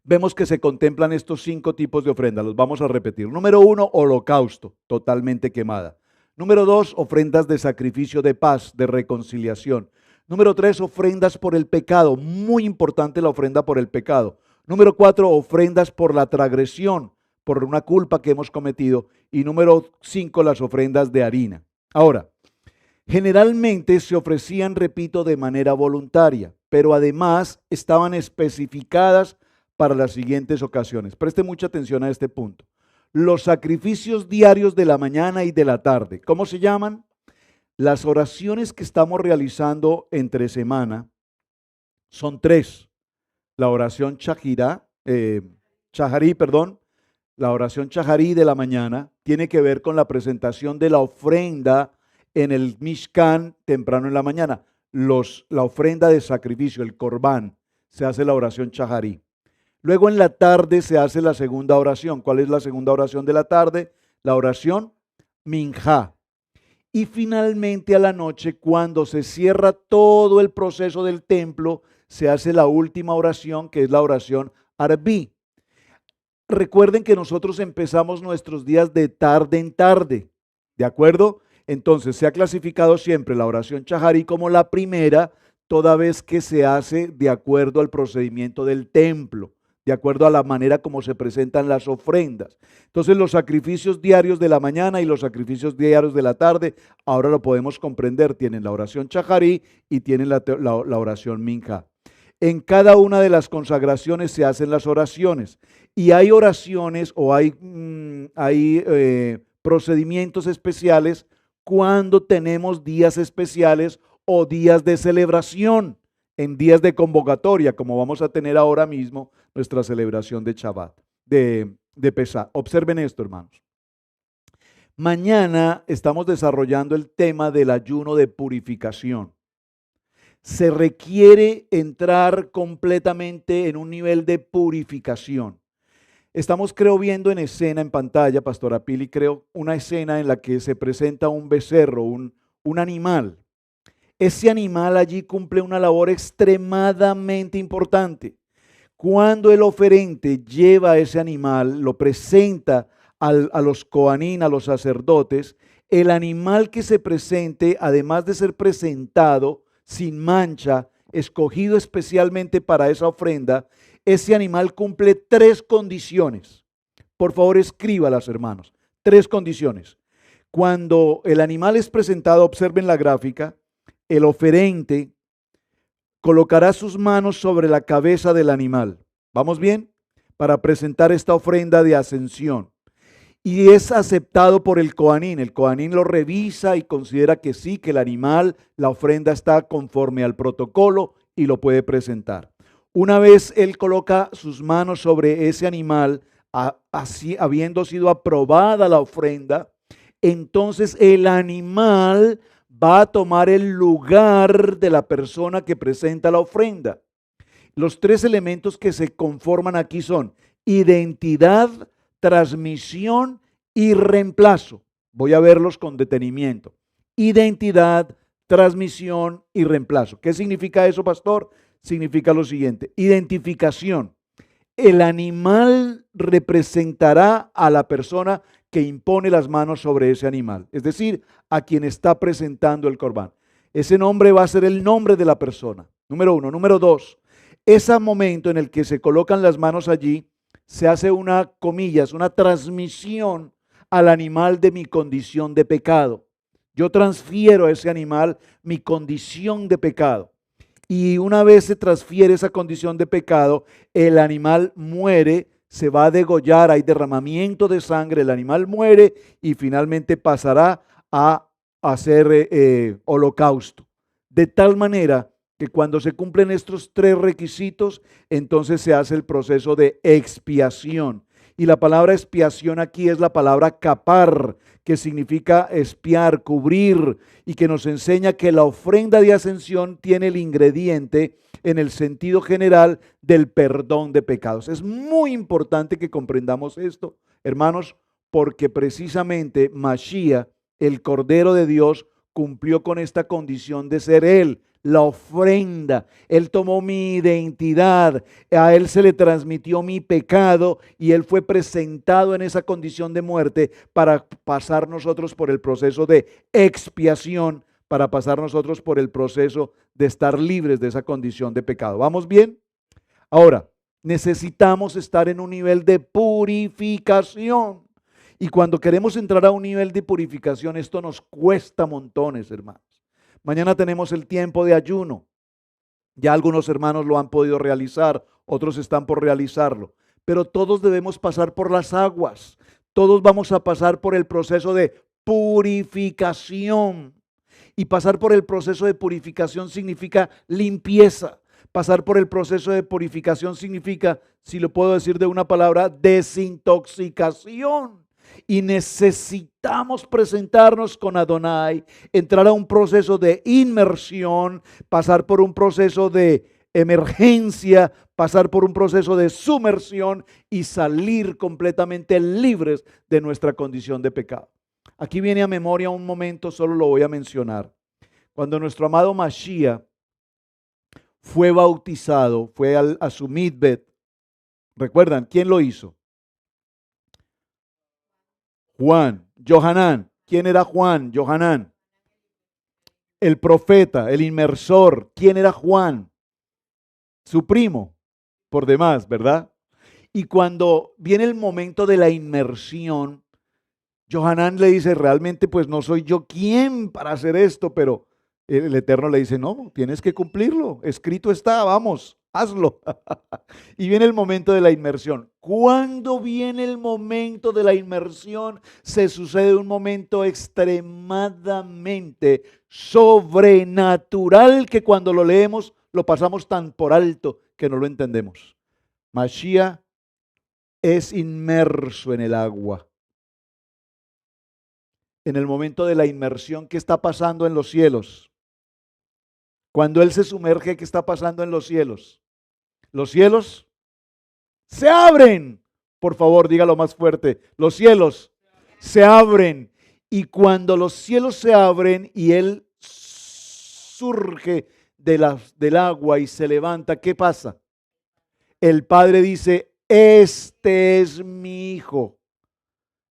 vemos que se contemplan estos 5 tipos de ofrendas. Los vamos a repetir. Número 1, holocausto, totalmente quemada. Número 2, ofrendas de sacrificio de paz, de reconciliación. Número 3, ofrendas por el pecado. Muy importante la ofrenda por el pecado. Número 4, ofrendas por la transgresión, por una culpa que hemos cometido. Y número 5, las ofrendas de harina. Ahora, generalmente se ofrecían, repito, de manera voluntaria, pero además estaban especificadas para las siguientes ocasiones. Preste mucha atención a este punto. Los sacrificios diarios de la mañana y de la tarde. ¿Cómo se llaman? Las oraciones que estamos realizando entre semana son 3. La oración Chaharí, la oración Chaharí de la mañana tiene que ver con la presentación de la ofrenda en el Mishkan temprano en la mañana. La ofrenda de sacrificio, el Corbán, se hace la oración Chaharí. Luego en la tarde se hace la segunda oración. ¿Cuál es la segunda oración de la tarde? La oración Minjá. Y finalmente a la noche, cuando se cierra todo el proceso del templo, se hace la última oración, que es la oración Arbí. Recuerden que nosotros empezamos nuestros días de tarde en tarde, ¿de acuerdo? Entonces se ha clasificado siempre la oración Chaharí como la primera, toda vez que se hace de acuerdo al procedimiento del templo, de acuerdo a la manera como se presentan las ofrendas. Entonces los sacrificios diarios de la mañana y los sacrificios diarios de la tarde, ahora lo podemos comprender, tienen la oración Chaharí y tienen la oración Minjá. En cada una de las consagraciones se hacen las oraciones y hay oraciones o hay procedimientos especiales cuando tenemos días especiales o días de celebración, en días de convocatoria, como vamos a tener ahora mismo nuestra celebración de Shabbat, de Pesá. Observen esto, hermanos. Mañana estamos desarrollando el tema del ayuno de purificación. Se requiere entrar completamente en un nivel de purificación. Estamos, creo, viendo en escena, en pantalla, Pastora Pili, creo, una escena en la que se presenta un becerro, un animal. Ese animal allí cumple una labor extremadamente importante. Cuando el oferente lleva ese animal, lo presenta a los coanín, a los sacerdotes, el animal que se presente, además de ser presentado sin mancha, escogido especialmente para esa ofrenda, ese animal cumple 3 condiciones. Por favor, escríbalas, hermanos. 3 condiciones. Cuando el animal es presentado, observen la gráfica, el oferente colocará sus manos sobre la cabeza del animal. ¿Vamos bien? Para presentar esta ofrenda de ascensión. Y es aceptado por el coanín. El coanín lo revisa y considera que sí, que el animal, la ofrenda está conforme al protocolo y lo puede presentar. Una vez él coloca sus manos sobre ese animal, así habiendo sido aprobada la ofrenda, entonces el animal va a tomar el lugar de la persona que presenta la ofrenda. Los 3 elementos que se conforman aquí son identidad, transmisión y reemplazo. Voy a verlos con detenimiento. Identidad, transmisión y reemplazo. ¿Qué significa eso, pastor? Significa lo siguiente: identificación. El animal representará a la persona que impone las manos sobre ese animal, es decir, a quien está presentando el corbán. Ese nombre va a ser el nombre de la persona, número 1. Número 2, ese momento en el que se colocan las manos allí, se hace una transmisión al animal de mi condición de pecado. Yo transfiero a ese animal mi condición de pecado. Y una vez se transfiere esa condición de pecado, el animal muere se va a degollar, hay derramamiento de sangre, el animal muere y finalmente pasará a hacer holocausto. De tal manera que cuando se cumplen estos tres requisitos, entonces se hace el proceso de expiación. Y la palabra expiación aquí es la palabra capar, que significa expiar, cubrir, y que nos enseña que la ofrenda de ascensión tiene el ingrediente en el sentido general del perdón de pecados. Es muy importante que comprendamos esto, hermanos, porque precisamente Mashiach, el Cordero de Dios, cumplió con esta condición de ser Él, la ofrenda. Él tomó mi identidad, a Él se le transmitió mi pecado y Él fue presentado en esa condición de muerte para pasar nosotros por el proceso de expiación, para pasar nosotros por el proceso de estar libres de esa condición de pecado. ¿Vamos bien? Ahora, necesitamos estar en un nivel de purificación. Y cuando queremos entrar a un nivel de purificación, esto nos cuesta montones, hermanos. Mañana tenemos el tiempo de ayuno. Ya algunos hermanos lo han podido realizar, otros están por realizarlo. Pero todos debemos pasar por las aguas. Todos vamos a pasar por el proceso de purificación. Y pasar por el proceso de purificación significa limpieza. Pasar por el proceso de purificación significa, si lo puedo decir de una palabra, desintoxicación. Y necesitamos presentarnos con Adonai, entrar a un proceso de inmersión, pasar por un proceso de emergencia, pasar por un proceso de sumersión y salir completamente libres de nuestra condición de pecado. Aquí viene a memoria un momento, solo lo voy a mencionar. Cuando nuestro amado Mashiach fue bautizado, fue a su mitbet. ¿Recuerdan quién lo hizo? Juan, Johanán. ¿Quién era Juan? Johanán. El profeta, el inmersor. ¿Quién era Juan? Su primo, por demás, ¿verdad? Y cuando viene el momento de la inmersión, Johanán le dice, realmente pues no soy yo quien para hacer esto, pero el Eterno le dice, no, tienes que cumplirlo, escrito está, vamos, hazlo. Y viene el momento de la inmersión. Cuando viene el momento de la inmersión, se sucede un momento extremadamente sobrenatural que cuando lo leemos lo pasamos tan por alto que no lo entendemos. Mashiach es inmerso en el agua. En el momento de la inmersión, ¿qué está pasando en los cielos? Cuando Él se sumerge, ¿qué está pasando en los cielos? Los cielos se abren. Por favor, dígalo más fuerte. Los cielos se abren. Y cuando los cielos se abren y Él surge del agua y se levanta, ¿qué pasa? El Padre dice, este es mi Hijo.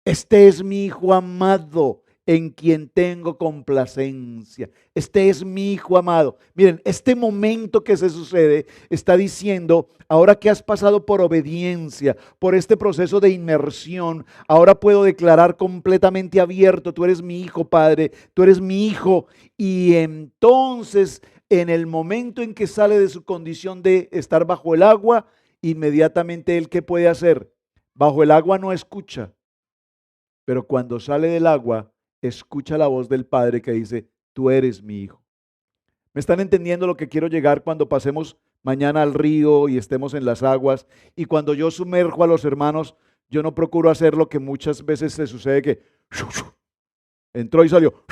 Este es mi Hijo amado, en quien tengo complacencia. Este es mi Hijo amado. Miren, este momento que se sucede está diciendo, ahora que has pasado por obediencia, por este proceso de inmersión, ahora puedo declarar completamente abierto, tú eres mi Hijo, Padre, tú eres mi Hijo. Y entonces, en el momento en que sale de su condición de estar bajo el agua, inmediatamente él, ¿qué puede hacer? Bajo el agua no escucha, pero cuando sale del agua, escucha la voz del Padre que dice, tú eres mi Hijo. ¿Me están entendiendo lo que quiero llegar cuando pasemos mañana al río y estemos en las aguas? Y cuando yo sumerjo a los hermanos, yo no procuro hacer lo que muchas veces se sucede que entró y salió.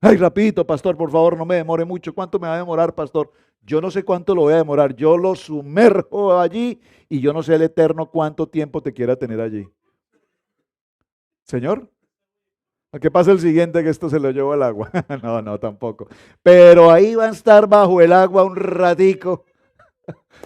Ay, rapidito, pastor, por favor, no me demore mucho. ¿Cuánto me va a demorar, pastor? Yo no sé cuánto lo voy a demorar. Yo lo sumerjo allí y yo no sé el Eterno cuánto tiempo te quiera tener allí. Señor, ¿a qué pasa el siguiente que esto se lo llevó al agua? No, tampoco. Pero ahí va a estar bajo el agua un ratico.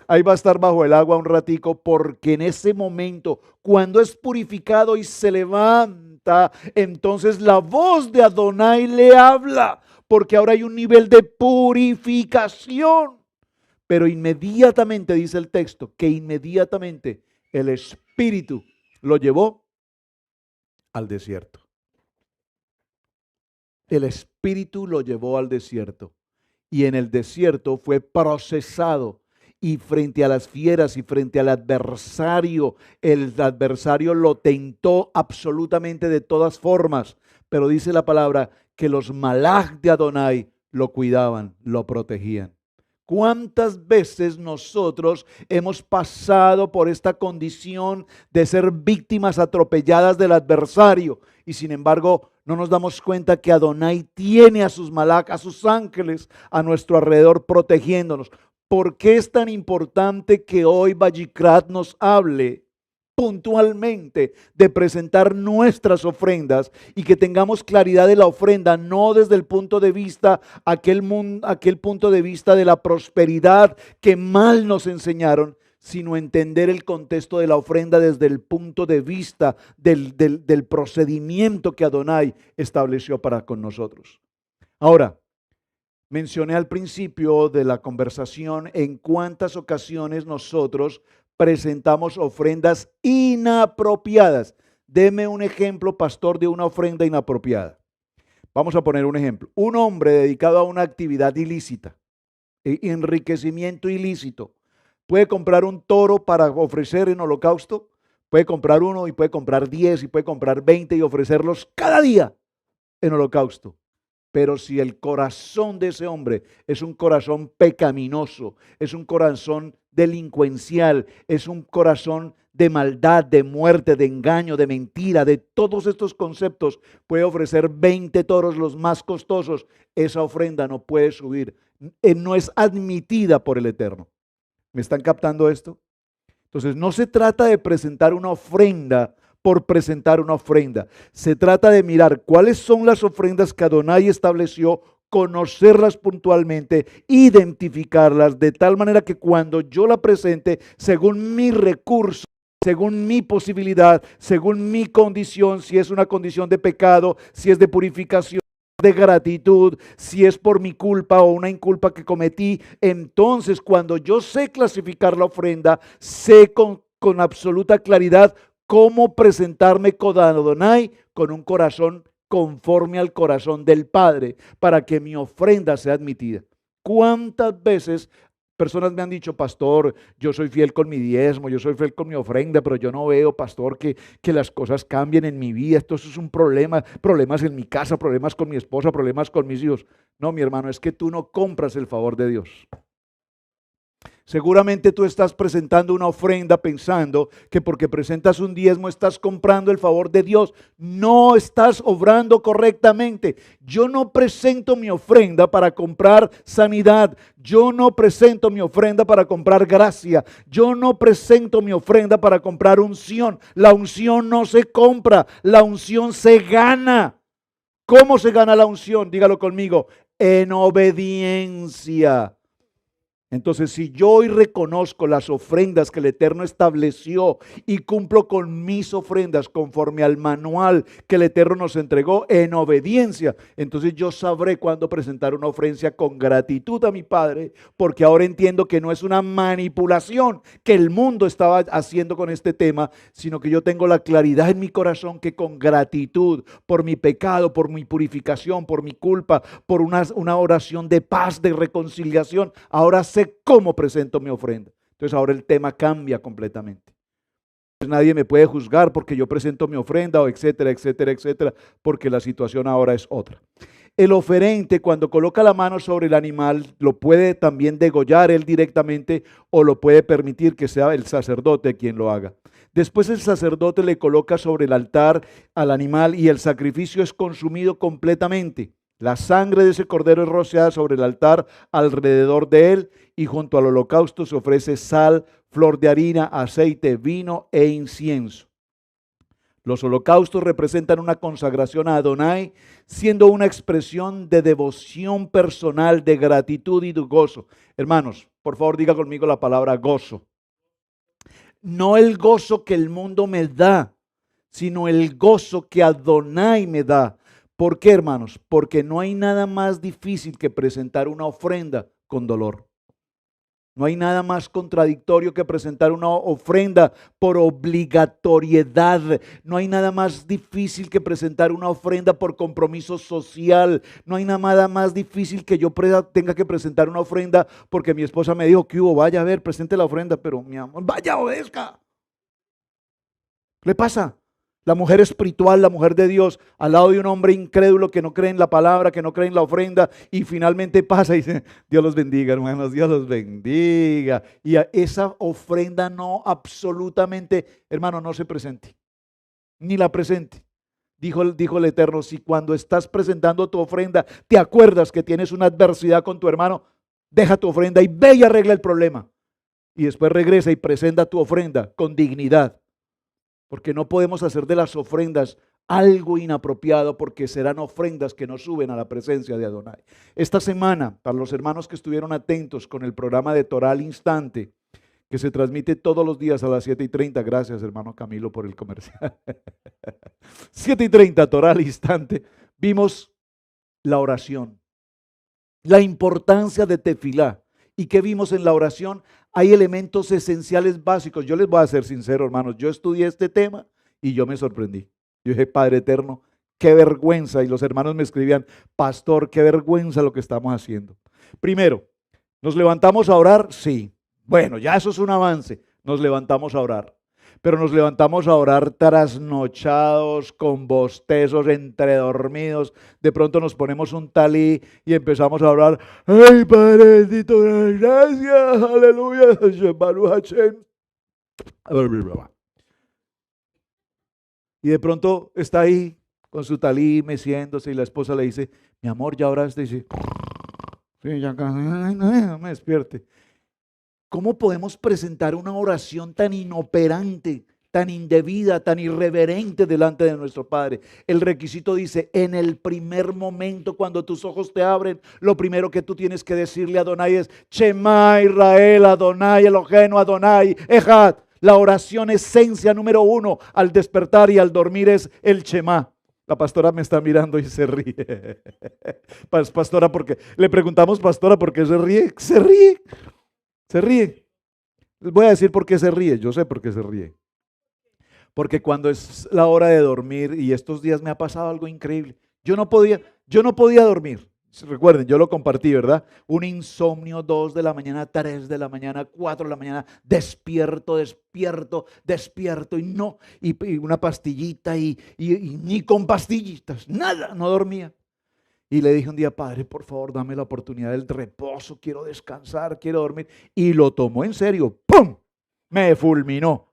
Ahí va a estar bajo el agua un ratico porque en ese momento, cuando es purificado y se levanta, entonces la voz de Adonai le habla, porque ahora hay un nivel de purificación. Pero inmediatamente, dice el texto, que inmediatamente el Espíritu lo llevó al desierto. El Espíritu lo llevó al desierto y en el desierto fue procesado y frente a las fieras y frente al adversario, el adversario lo tentó absolutamente de todas formas, pero dice la palabra que los malaj de Adonai lo cuidaban, lo protegían. ¿Cuántas veces nosotros hemos pasado por esta condición de ser víctimas atropelladas del adversario y sin embargo no nos damos cuenta que Adonai tiene a sus malak, a sus ángeles a nuestro alrededor protegiéndonos? ¿Por qué es tan importante que hoy Vayikrat nos hable puntualmente de presentar nuestras ofrendas y que tengamos claridad de la ofrenda, no desde el punto de vista, aquel punto de vista de la prosperidad que mal nos enseñaron, sino entender el contexto de la ofrenda desde el punto de vista del procedimiento que Adonai estableció para con nosotros? Ahora, mencioné al principio de la conversación en cuántas ocasiones nosotros presentamos ofrendas inapropiadas. Deme un ejemplo, pastor, de una ofrenda inapropiada. Vamos a poner un ejemplo. Un hombre dedicado a una actividad ilícita, enriquecimiento ilícito, puede comprar un toro para ofrecer en holocausto, puede comprar uno y puede comprar 10 y puede comprar 20 y ofrecerlos cada día en holocausto. Pero si el corazón de ese hombre es un corazón pecaminoso, es un corazón delincuencial, es un corazón de maldad, de muerte, de engaño, de mentira, de todos estos conceptos, puede ofrecer 20 toros los más costosos, esa ofrenda no puede subir, no es admitida por el Eterno. ¿Me están captando esto? Entonces no se trata de presentar una ofrenda por presentar una ofrenda. Se trata de mirar cuáles son las ofrendas que Adonai estableció, conocerlas puntualmente, identificarlas de tal manera que cuando yo la presente, según mi recurso, según mi posibilidad, según mi condición, si es una condición de pecado, si es de purificación, de gratitud, si es por mi culpa o una inculpa que cometí, entonces cuando yo sé clasificar la ofrenda, sé con absoluta claridad cómo presentarme con Adonai con un corazón conforme al corazón del Padre para que mi ofrenda sea admitida. ¿Cuántas veces personas me han dicho, pastor, yo soy fiel con mi diezmo, yo soy fiel con mi ofrenda, pero yo no veo, pastor, que las cosas cambien en mi vida? Esto es un problema, problemas en mi casa, problemas con mi esposa, problemas con mis hijos. No, mi hermano, es que tú no compras el favor de Dios. Seguramente tú estás presentando una ofrenda pensando que porque presentas un diezmo estás comprando el favor de Dios. No estás obrando correctamente. Yo no presento mi ofrenda para comprar sanidad. Yo no presento mi ofrenda para comprar gracia. Yo no presento mi ofrenda para comprar unción. La unción no se compra, la unción se gana. ¿Cómo se gana la unción? Dígalo conmigo, en obediencia. Entonces, si yo hoy reconozco las ofrendas que el Eterno estableció y cumplo con mis ofrendas conforme al manual que el Eterno nos entregó en obediencia, entonces yo sabré cuándo presentar una ofrenda con gratitud a mi Padre, porque ahora entiendo que no es una manipulación que el mundo estaba haciendo con este tema, sino que yo tengo la claridad en mi corazón que con gratitud por mi pecado, por mi purificación, por mi culpa, por una oración de paz, de reconciliación, ahora sé cómo presento mi ofrenda. Entonces ahora el tema cambia completamente. Nadie me puede juzgar porque yo presento mi ofrenda, o etcétera, etcétera, etcétera, porque la situación ahora es otra. El oferente, cuando coloca la mano sobre el animal, lo puede también degollar él directamente o lo puede permitir que sea el sacerdote quien lo haga. Después el sacerdote le coloca sobre el altar al animal y el sacrificio es consumido completamente. La sangre de ese cordero es rociada sobre el altar alrededor de él y junto al holocausto se ofrece sal, flor de harina, aceite, vino e incienso. Los holocaustos representan una consagración a Adonai, siendo una expresión de devoción personal, de gratitud y de gozo. Hermanos, por favor diga conmigo la palabra gozo. No el gozo que el mundo me da, sino el gozo que Adonai me da. ¿Por qué, hermanos? Porque no hay nada más difícil que presentar una ofrenda con dolor. No hay nada más contradictorio que presentar una ofrenda por obligatoriedad. No hay nada más difícil que presentar una ofrenda por compromiso social. No hay nada más difícil que yo tenga que presentar una ofrenda porque mi esposa me dijo que hubo, vaya a ver, presente la ofrenda, pero mi amor, vaya, obedezca. ¿Qué le pasa? La mujer espiritual, la mujer de Dios, al lado de un hombre incrédulo que no cree en la palabra, que no cree en la ofrenda, y finalmente pasa y dice, Dios los bendiga, hermanos, Dios los bendiga. Y esa ofrenda no absolutamente, hermano, no se presente, ni la presente. Dijo el Eterno, si cuando estás presentando tu ofrenda te acuerdas que tienes una adversidad con tu hermano, deja tu ofrenda y ve y arregla el problema. Y después regresa y presenta tu ofrenda con dignidad. Porque no podemos hacer de las ofrendas algo inapropiado, porque serán ofrendas que nos suben a la presencia de Adonai. Esta semana, para los hermanos que estuvieron atentos con el programa de Torah al Instante, que se transmite todos los días a las 7:30, gracias hermano Camilo por el comercial, 7:30, Torah al Instante, vimos la oración, la importancia de tefilá. ¿Y qué vimos en la oración? Hay elementos esenciales básicos. Yo les voy a ser sincero, hermanos. Yo estudié este tema y yo me sorprendí. Yo dije, Padre Eterno, qué vergüenza. Y los hermanos me escribían, Pastor, qué vergüenza lo que estamos haciendo. Primero, ¿nos levantamos a orar? Sí. Bueno, ya eso es un avance. Nos levantamos a orar. Pero nos levantamos a orar trasnochados, con bostezos, entredormidos. De pronto nos ponemos un talí y empezamos a orar. ¡Ay, Padre bendito, gracias! ¡Aleluya! Y de pronto está ahí con su talí meciéndose y la esposa le dice, mi amor, ¿ya oraste? Y dice, sí, ya no me despierte. ¿Cómo podemos presentar una oración tan inoperante, tan indebida, tan irreverente delante de nuestro Padre? El requisito dice, en el primer momento cuando tus ojos te abren, lo primero que tú tienes que decirle a Adonai es, Shema Israel, Adonai Eloheinu, Adonai Echad. La oración esencia número 1 al despertar y al dormir es el Shema. La pastora me está mirando y se ríe. Pastora, porque le preguntamos, pastora, ¿por qué se ríe? Se ríe. Se ríe. Les voy a decir por qué se ríe. Yo sé por qué se ríe. Porque cuando es la hora de dormir, y estos días me ha pasado algo increíble. Yo no podía dormir. Recuerden, yo lo compartí, ¿verdad? Un insomnio, 2 de la mañana, 3 de la mañana, 4 de la mañana, despierto, y una pastillita y ni con pastillitas, nada, no dormía. Y le dije un día, Padre, por favor, dame la oportunidad del reposo, quiero descansar, quiero dormir. Y lo tomó en serio, ¡pum! Me fulminó.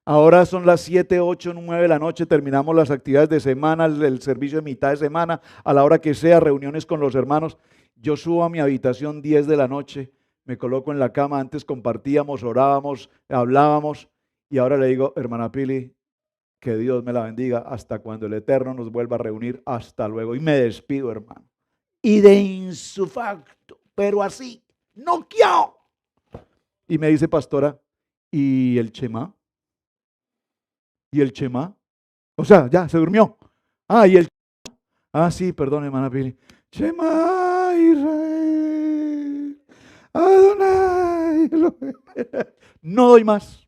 Ahora son las 7, 8, 9 de la noche, terminamos las actividades de semana, el servicio de mitad de semana, a la hora que sea, reuniones con los hermanos. Yo subo a mi habitación 10 de la noche, me coloco en la cama, antes compartíamos, orábamos, hablábamos, y ahora le digo, hermana Pili, que Dios me la bendiga hasta cuando el Eterno nos vuelva a reunir. Hasta luego. Y me despido, hermano. Y de insufacto, pero así, noqueado. Y me dice, pastora, ¿y el Shema? ¿Y el Shema? O sea, ya, se durmió. Ah, ¿y el Shema? Ah, sí, perdón, hermana Pili. Shema Israel, Adonai. No doy más.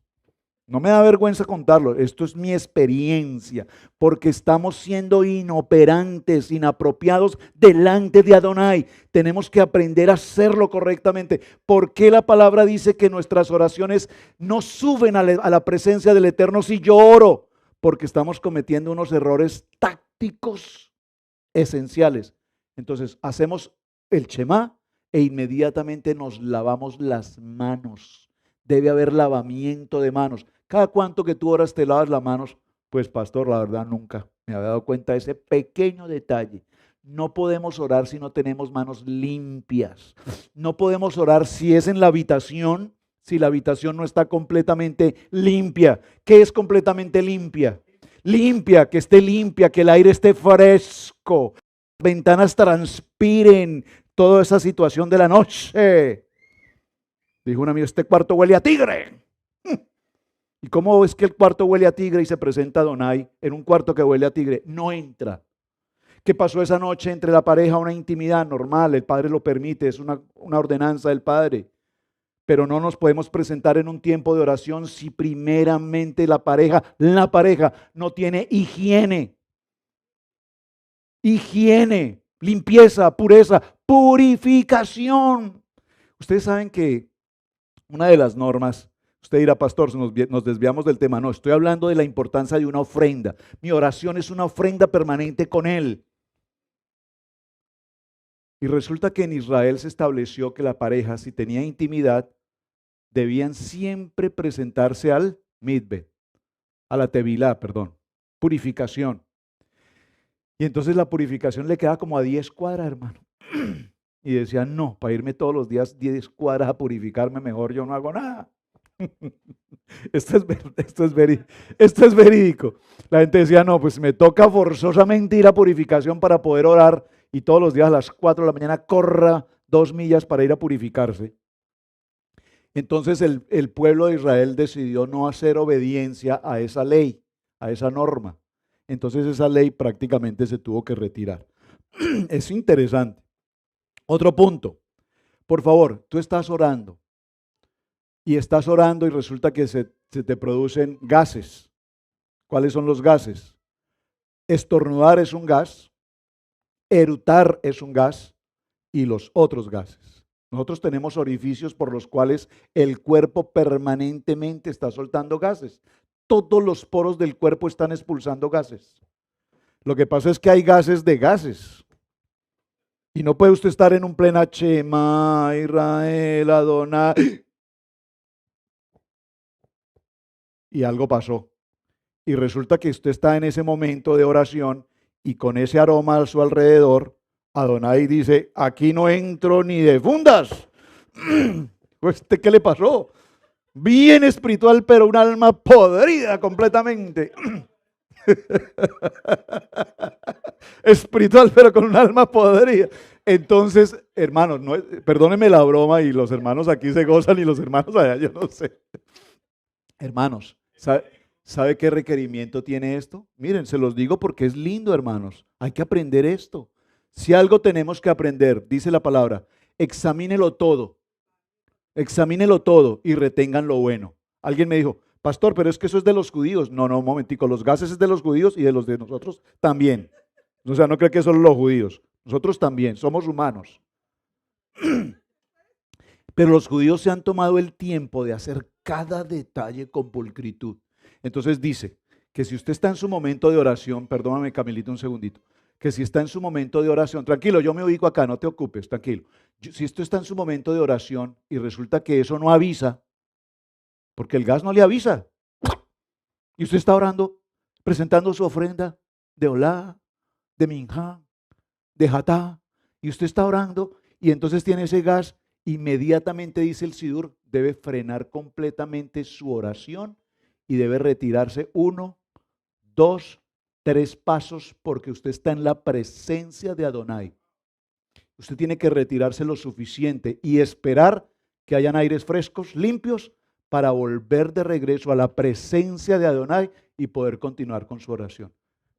No me da vergüenza contarlo, esto es mi experiencia, porque estamos siendo inoperantes, inapropiados delante de Adonai. Tenemos que aprender a hacerlo correctamente. ¿Por qué la palabra dice que nuestras oraciones no suben a la presencia del Eterno si yo oro? Porque estamos cometiendo unos errores tácticos esenciales. Entonces, hacemos el Shema e inmediatamente nos lavamos las manos. Debe haber lavamiento de manos. ¿Cada cuánto que tú oras te lavas las manos? Pues pastor, la verdad nunca me había dado cuenta de ese pequeño detalle. No podemos orar si no tenemos manos limpias. No podemos orar si es en la habitación, si la habitación no está completamente limpia. ¿Qué es completamente limpia? Limpia, que esté limpia, que el aire esté fresco, ventanas transpiren, toda esa situación de la noche. Dijo un amigo, este cuarto huele a tigre. ¿Y cómo es que el cuarto huele a tigre y se presenta Adonai en un cuarto que huele a tigre? No entra. ¿Qué pasó esa noche entre la pareja? Una intimidad normal, el Padre lo permite, es una ordenanza del Padre. pero no nos podemos presentar en un tiempo de oración si primeramente la pareja no tiene higiene. Higiene, limpieza, pureza, purificación. Ustedes saben que una de las normas, usted dirá, pastor, nos desviamos del tema. No, estoy hablando de la importancia de una ofrenda. Mi oración es una ofrenda permanente con Él. Y resulta que en Israel se estableció que la pareja, si tenía intimidad, debían siempre presentarse al mikveh, a la tevilá, perdón, purificación. Y entonces la purificación le queda como a 10 cuadras, hermano. Y decían, no, para irme todos los días 10 cuadras a purificarme, mejor yo no hago nada. Esto es verídico. La gente decía, no, pues me toca forzosamente ir a purificación para poder orar y todos los días a las 4 de la mañana corra 2 millas para ir a purificarse. Entonces el pueblo de Israel decidió no hacer obediencia a esa ley, a esa norma. Entonces esa ley prácticamente se tuvo que retirar. Es interesante. Otro punto. Por favor, tú estás orando y resulta que se te producen gases. ¿Cuáles son los gases? Estornudar es un gas, erutar es un gas y los otros gases. Nosotros tenemos orificios por los cuales el cuerpo permanentemente está soltando gases. Todos los poros del cuerpo están expulsando gases. Lo que pasa es que hay gases de gases. Y no puede usted estar en un plena Shema, Israel, Adonai. Y algo pasó. Y resulta que usted está en ese momento de oración y con ese aroma a su alrededor, Adonai dice, aquí no entro ni de fundas. ¿Usted qué le pasó? Bien espiritual, pero un alma podrida completamente. Espiritual, pero con un alma podrida. Entonces, hermanos, no, perdónenme la broma y los hermanos aquí se gozan y los hermanos allá, yo no sé. Hermanos, ¿sabe qué requerimiento tiene esto? Miren, se los digo porque es lindo, hermanos. Hay que aprender esto. Si algo tenemos que aprender, dice la palabra, examínelo todo y retengan lo bueno. Alguien me dijo, pastor, pero es que eso es de los judíos. No, un momentico, los gases es de los judíos y de los de nosotros también. O sea, no creo que solo los judíos, nosotros también, somos humanos. Pero los judíos se han tomado el tiempo de hacer cada detalle con pulcritud. Entonces dice que si usted está en su momento de oración, perdóname Camilito un segundito, que si está en su momento de oración, tranquilo, yo me ubico acá, no te ocupes, tranquilo. Si esto está en su momento de oración y resulta que eso no avisa, porque el gas no le avisa, y usted está orando, presentando su ofrenda de olá, de minjá, de jatá, y usted está orando y entonces tiene ese gas, inmediatamente dice el Sidur, debe frenar completamente su oración y debe retirarse 1, 2, 3 pasos porque usted está en la presencia de Adonai. Usted tiene que retirarse lo suficiente y esperar que hayan aires frescos, limpios, para volver de regreso a la presencia de Adonai y poder continuar con su oración.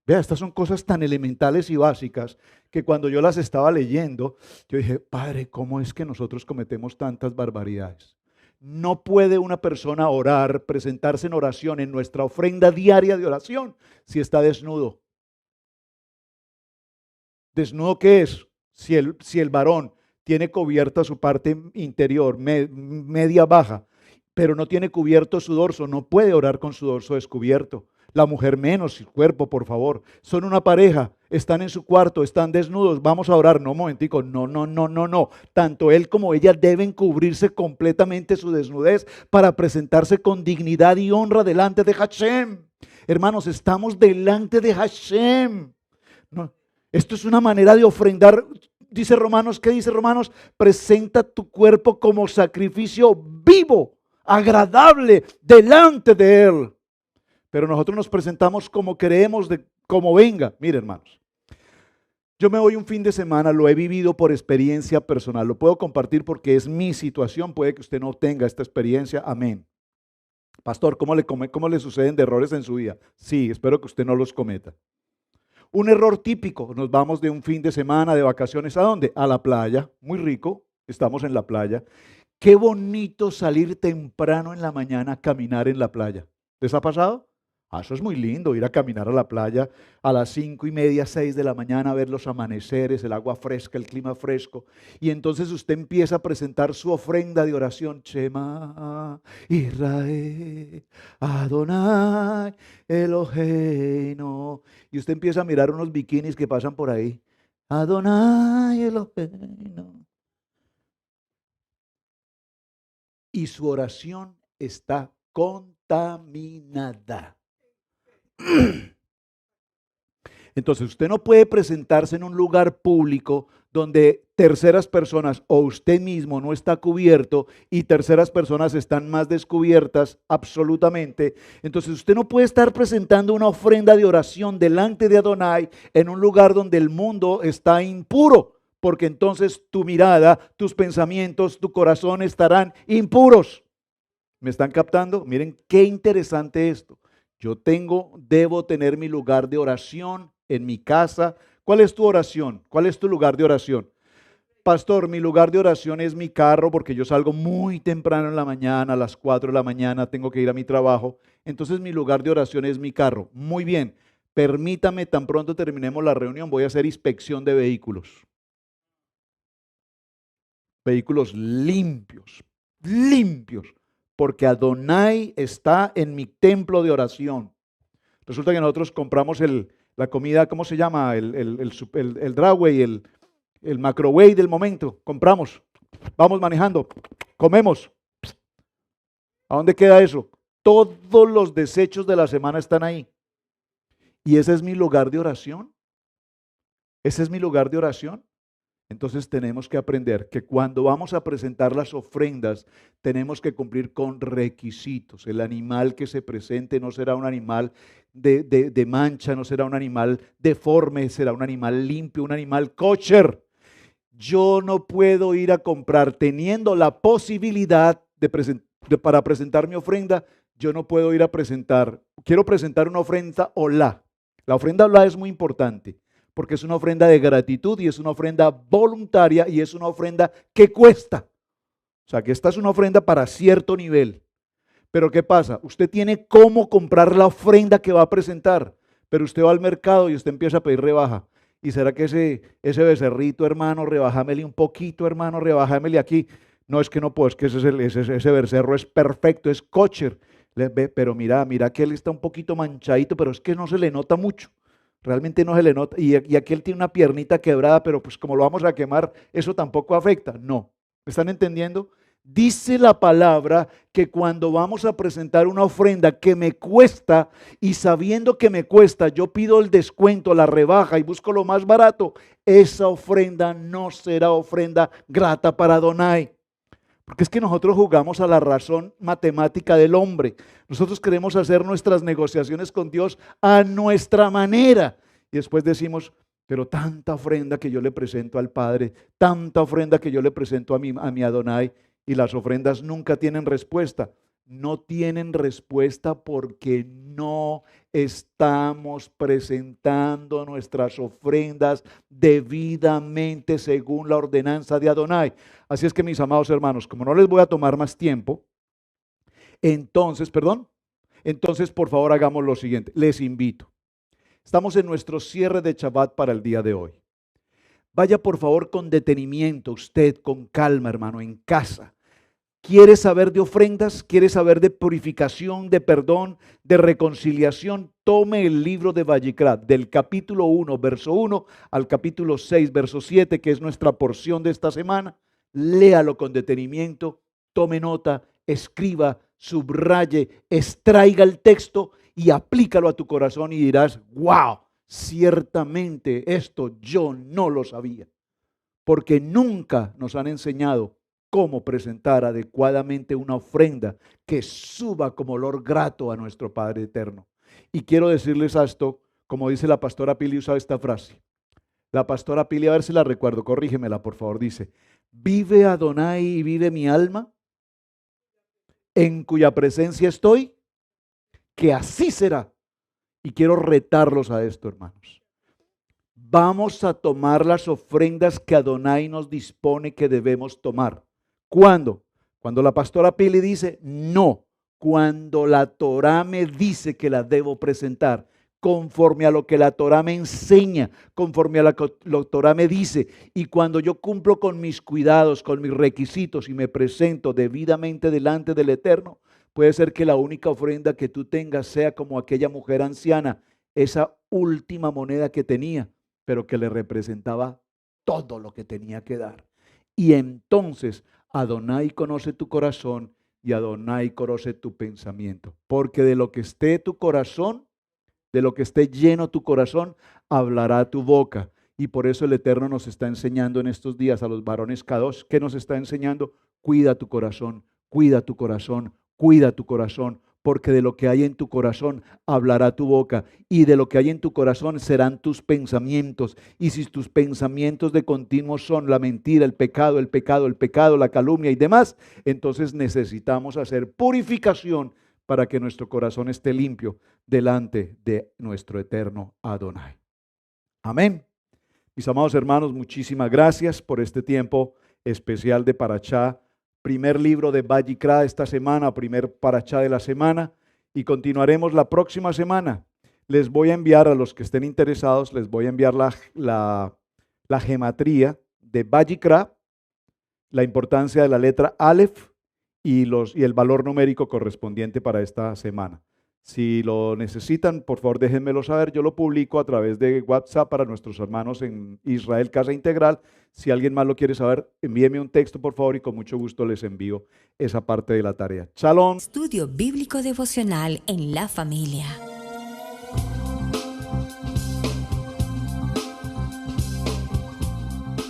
Vea, estas son cosas tan elementales y básicas que cuando yo las estaba leyendo, yo dije, Padre, ¿cómo es que nosotros cometemos tantas barbaridades? No puede una persona orar, presentarse en oración, en nuestra ofrenda diaria de oración, si está desnudo. ¿Desnudo qué es? Si el varón tiene cubierta su parte interior, media baja, pero no tiene cubierto su dorso, no puede orar con su dorso descubierto. La mujer menos, su cuerpo, por favor. Son una pareja, están en su cuarto, están desnudos, vamos a orar. No, un momentico, no. Tanto él como ella deben cubrirse completamente su desnudez para presentarse con dignidad y honra delante de Hashem. Hermanos, estamos delante de Hashem. No, esto es una manera de ofrendar. Dice Romanos, ¿qué dice Romanos? Presenta tu cuerpo como sacrificio vivo, agradable, delante de Él. Pero nosotros nos presentamos como creemos, como venga. Mire, hermanos, yo me voy un fin de semana, lo he vivido por experiencia personal, lo puedo compartir porque es mi situación, puede que usted no tenga esta experiencia, amén. Pastor, ¿cómo le suceden de errores en su vida? Sí, espero que usted no los cometa. Un error típico, nos vamos de un fin de semana, de vacaciones, ¿a dónde? A la playa, muy rico, estamos en la playa. Qué bonito salir temprano en la mañana a caminar en la playa. ¿Les ha pasado? Eso es muy lindo, ir a caminar a la playa a las 5:30, 6 de la mañana, ver los amaneceres, el agua fresca, el clima fresco. Y entonces usted empieza a presentar su ofrenda de oración. Shema Israel, Adonai Eloheinu. Y usted empieza a mirar unos bikinis que pasan por ahí. Adonai Eloheinu. Y su oración está contaminada. Entonces, usted no puede presentarse en un lugar público donde terceras personas o usted mismo no está cubierto y terceras personas están más descubiertas absolutamente. Entonces, usted no puede estar presentando una ofrenda de oración delante de Adonai en un lugar donde el mundo está impuro, porque entonces tu mirada, tus pensamientos, tu corazón estarán impuros. ¿Me están captando? Miren qué interesante esto. Debo tener mi lugar de oración en mi casa. ¿Cuál es tu oración? ¿Cuál es tu lugar de oración? Pastor, mi lugar de oración es mi carro porque yo salgo muy temprano en la mañana, a las 4 de la mañana, tengo que ir a mi trabajo. Entonces mi lugar de oración es mi carro. Muy bien, permítame, tan pronto terminemos la reunión, voy a hacer inspección de vehículos. Vehículos limpios, limpios, porque Adonai está en mi templo de oración. Resulta que nosotros compramos la comida, ¿cómo se llama? El Drawway, el Macroway del momento. Compramos, vamos manejando, comemos. ¿A dónde queda eso? Todos los desechos de la semana están ahí. ¿Y ese es mi lugar de oración? ¿Ese es mi lugar de oración? Entonces tenemos que aprender que cuando vamos a presentar las ofrendas, tenemos que cumplir con requisitos. El animal que se presente no será un animal de mancha, no será un animal deforme, será un animal limpio, un animal kosher. Yo no puedo ir a comprar, teniendo la posibilidad para presentar mi ofrenda, yo no puedo ir a presentar, quiero presentar una ofrenda olá. La ofrenda olá es muy importante, porque es una ofrenda de gratitud y es una ofrenda voluntaria y es una ofrenda que cuesta. O sea, que esta es una ofrenda para cierto nivel. Pero ¿qué pasa? Usted tiene cómo comprar la ofrenda que va a presentar, pero usted va al mercado y usted empieza a pedir rebaja. ¿Y será que ese becerrito, hermano, rebajámele un poquito, hermano, rebajámele aquí? No, es que no puedo, es que ese becerro es perfecto, es kosher. Pero mira que él está un poquito manchadito, pero es que no se le nota mucho. Realmente no se le nota. Y aquí él tiene una piernita quebrada, pero pues como lo vamos a quemar, eso tampoco afecta. No. ¿Me están entendiendo? Dice la palabra que cuando vamos a presentar una ofrenda que me cuesta y sabiendo que me cuesta, yo pido el descuento, la rebaja y busco lo más barato, esa ofrenda no será ofrenda grata para Adonai. Porque es que nosotros jugamos a la razón matemática del hombre. Nosotros queremos hacer nuestras negociaciones con Dios a nuestra manera. Y después decimos, pero tanta ofrenda que yo le presento al Padre, tanta ofrenda que yo le presento a mi Adonai, y las ofrendas nunca tienen respuesta. No tienen respuesta porque no estamos presentando nuestras ofrendas debidamente según la ordenanza de Adonai. Así es que, mis amados hermanos, como no les voy a tomar más tiempo, entonces por favor hagamos lo siguiente. Les invito. Estamos en nuestro cierre de Shabbat para el día de hoy. Vaya por favor con detenimiento, usted con calma, hermano, en casa. ¿Quiere saber de ofrendas? ¿Quiere saber de purificación, de perdón, de reconciliación? Tome el libro de Vayikra, del capítulo 1, verso 1 al capítulo 6, verso 7, que es nuestra porción de esta semana. Léalo con detenimiento, tome nota, escriba, subraye, extraiga el texto y aplícalo a tu corazón y dirás, wow, ciertamente esto yo no lo sabía, porque nunca nos han enseñado cómo presentar adecuadamente una ofrenda que suba como olor grato a nuestro Padre eterno. Y quiero decirles esto, como dice la pastora Pili, usa esta frase. La pastora Pili, a ver si la recuerdo, corrígemela por favor, dice, vive Adonai y vive mi alma, en cuya presencia estoy, que así será. Y quiero retarlos a esto, hermanos. Vamos a tomar las ofrendas que Adonai nos dispone que debemos tomar. ¿Cuándo? Cuando la pastora Pili dice no, cuando la Torá me dice que la debo presentar, conforme a lo que la Torá me enseña, conforme a lo que la Torá me dice, y cuando yo cumplo con mis cuidados, con mis requisitos y me presento debidamente delante del Eterno, puede ser que la única ofrenda que tú tengas sea como aquella mujer anciana, esa última moneda que tenía, pero que le representaba todo lo que tenía que dar. Y entonces Adonai conoce tu corazón y Adonai conoce tu pensamiento, porque de lo que esté tu corazón, de lo que esté lleno tu corazón, hablará tu boca. Y por eso el Eterno nos está enseñando en estos días a los varones Kadosh. ¿Qué nos está enseñando? Cuida tu corazón, cuida tu corazón, cuida tu corazón, porque de lo que hay en tu corazón hablará tu boca, y de lo que hay en tu corazón serán tus pensamientos. Y si tus pensamientos de continuo son la mentira, el pecado, la calumnia y demás, entonces necesitamos hacer purificación para que nuestro corazón esté limpio delante de nuestro eterno Adonai. Amén. Mis amados hermanos, muchísimas gracias por este tiempo especial de Parashá. Primer libro de Vayikra esta semana, primer Parashá de la semana, y continuaremos la próxima semana. Les voy a enviar, a los que estén interesados, les voy a enviar la gematría de Vayikra, la importancia de la letra Aleph y el valor numérico correspondiente para esta semana. Si lo necesitan, por favor déjenmelo saber. Yo lo publico a través de WhatsApp para nuestros hermanos en Israel Casa Integral. Si alguien más lo quiere saber, envíeme un texto, por favor, y con mucho gusto les envío esa parte de la tarea. Shalom. Estudio bíblico devocional en la familia.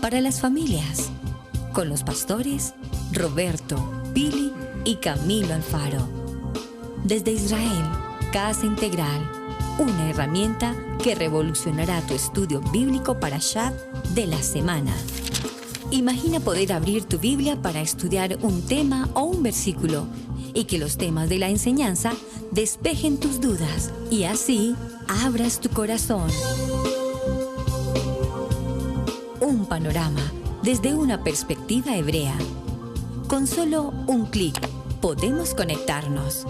Para las familias, con los pastores Roberto, Pili y Camilo Alfaro. Desde Israel, Casa Integral, una herramienta que revolucionará tu estudio bíblico Parashá de la semana. Imagina poder abrir tu Biblia para estudiar un tema o un versículo y que los temas de la enseñanza despejen tus dudas y así abras tu corazón. Un panorama desde una perspectiva hebrea. Con solo un clic podemos conectarnos.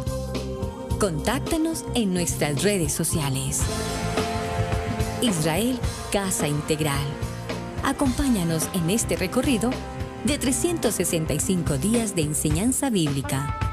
Contáctanos en nuestras redes sociales. Israel Casa Integral. Acompáñanos en este recorrido de 365 días de enseñanza bíblica.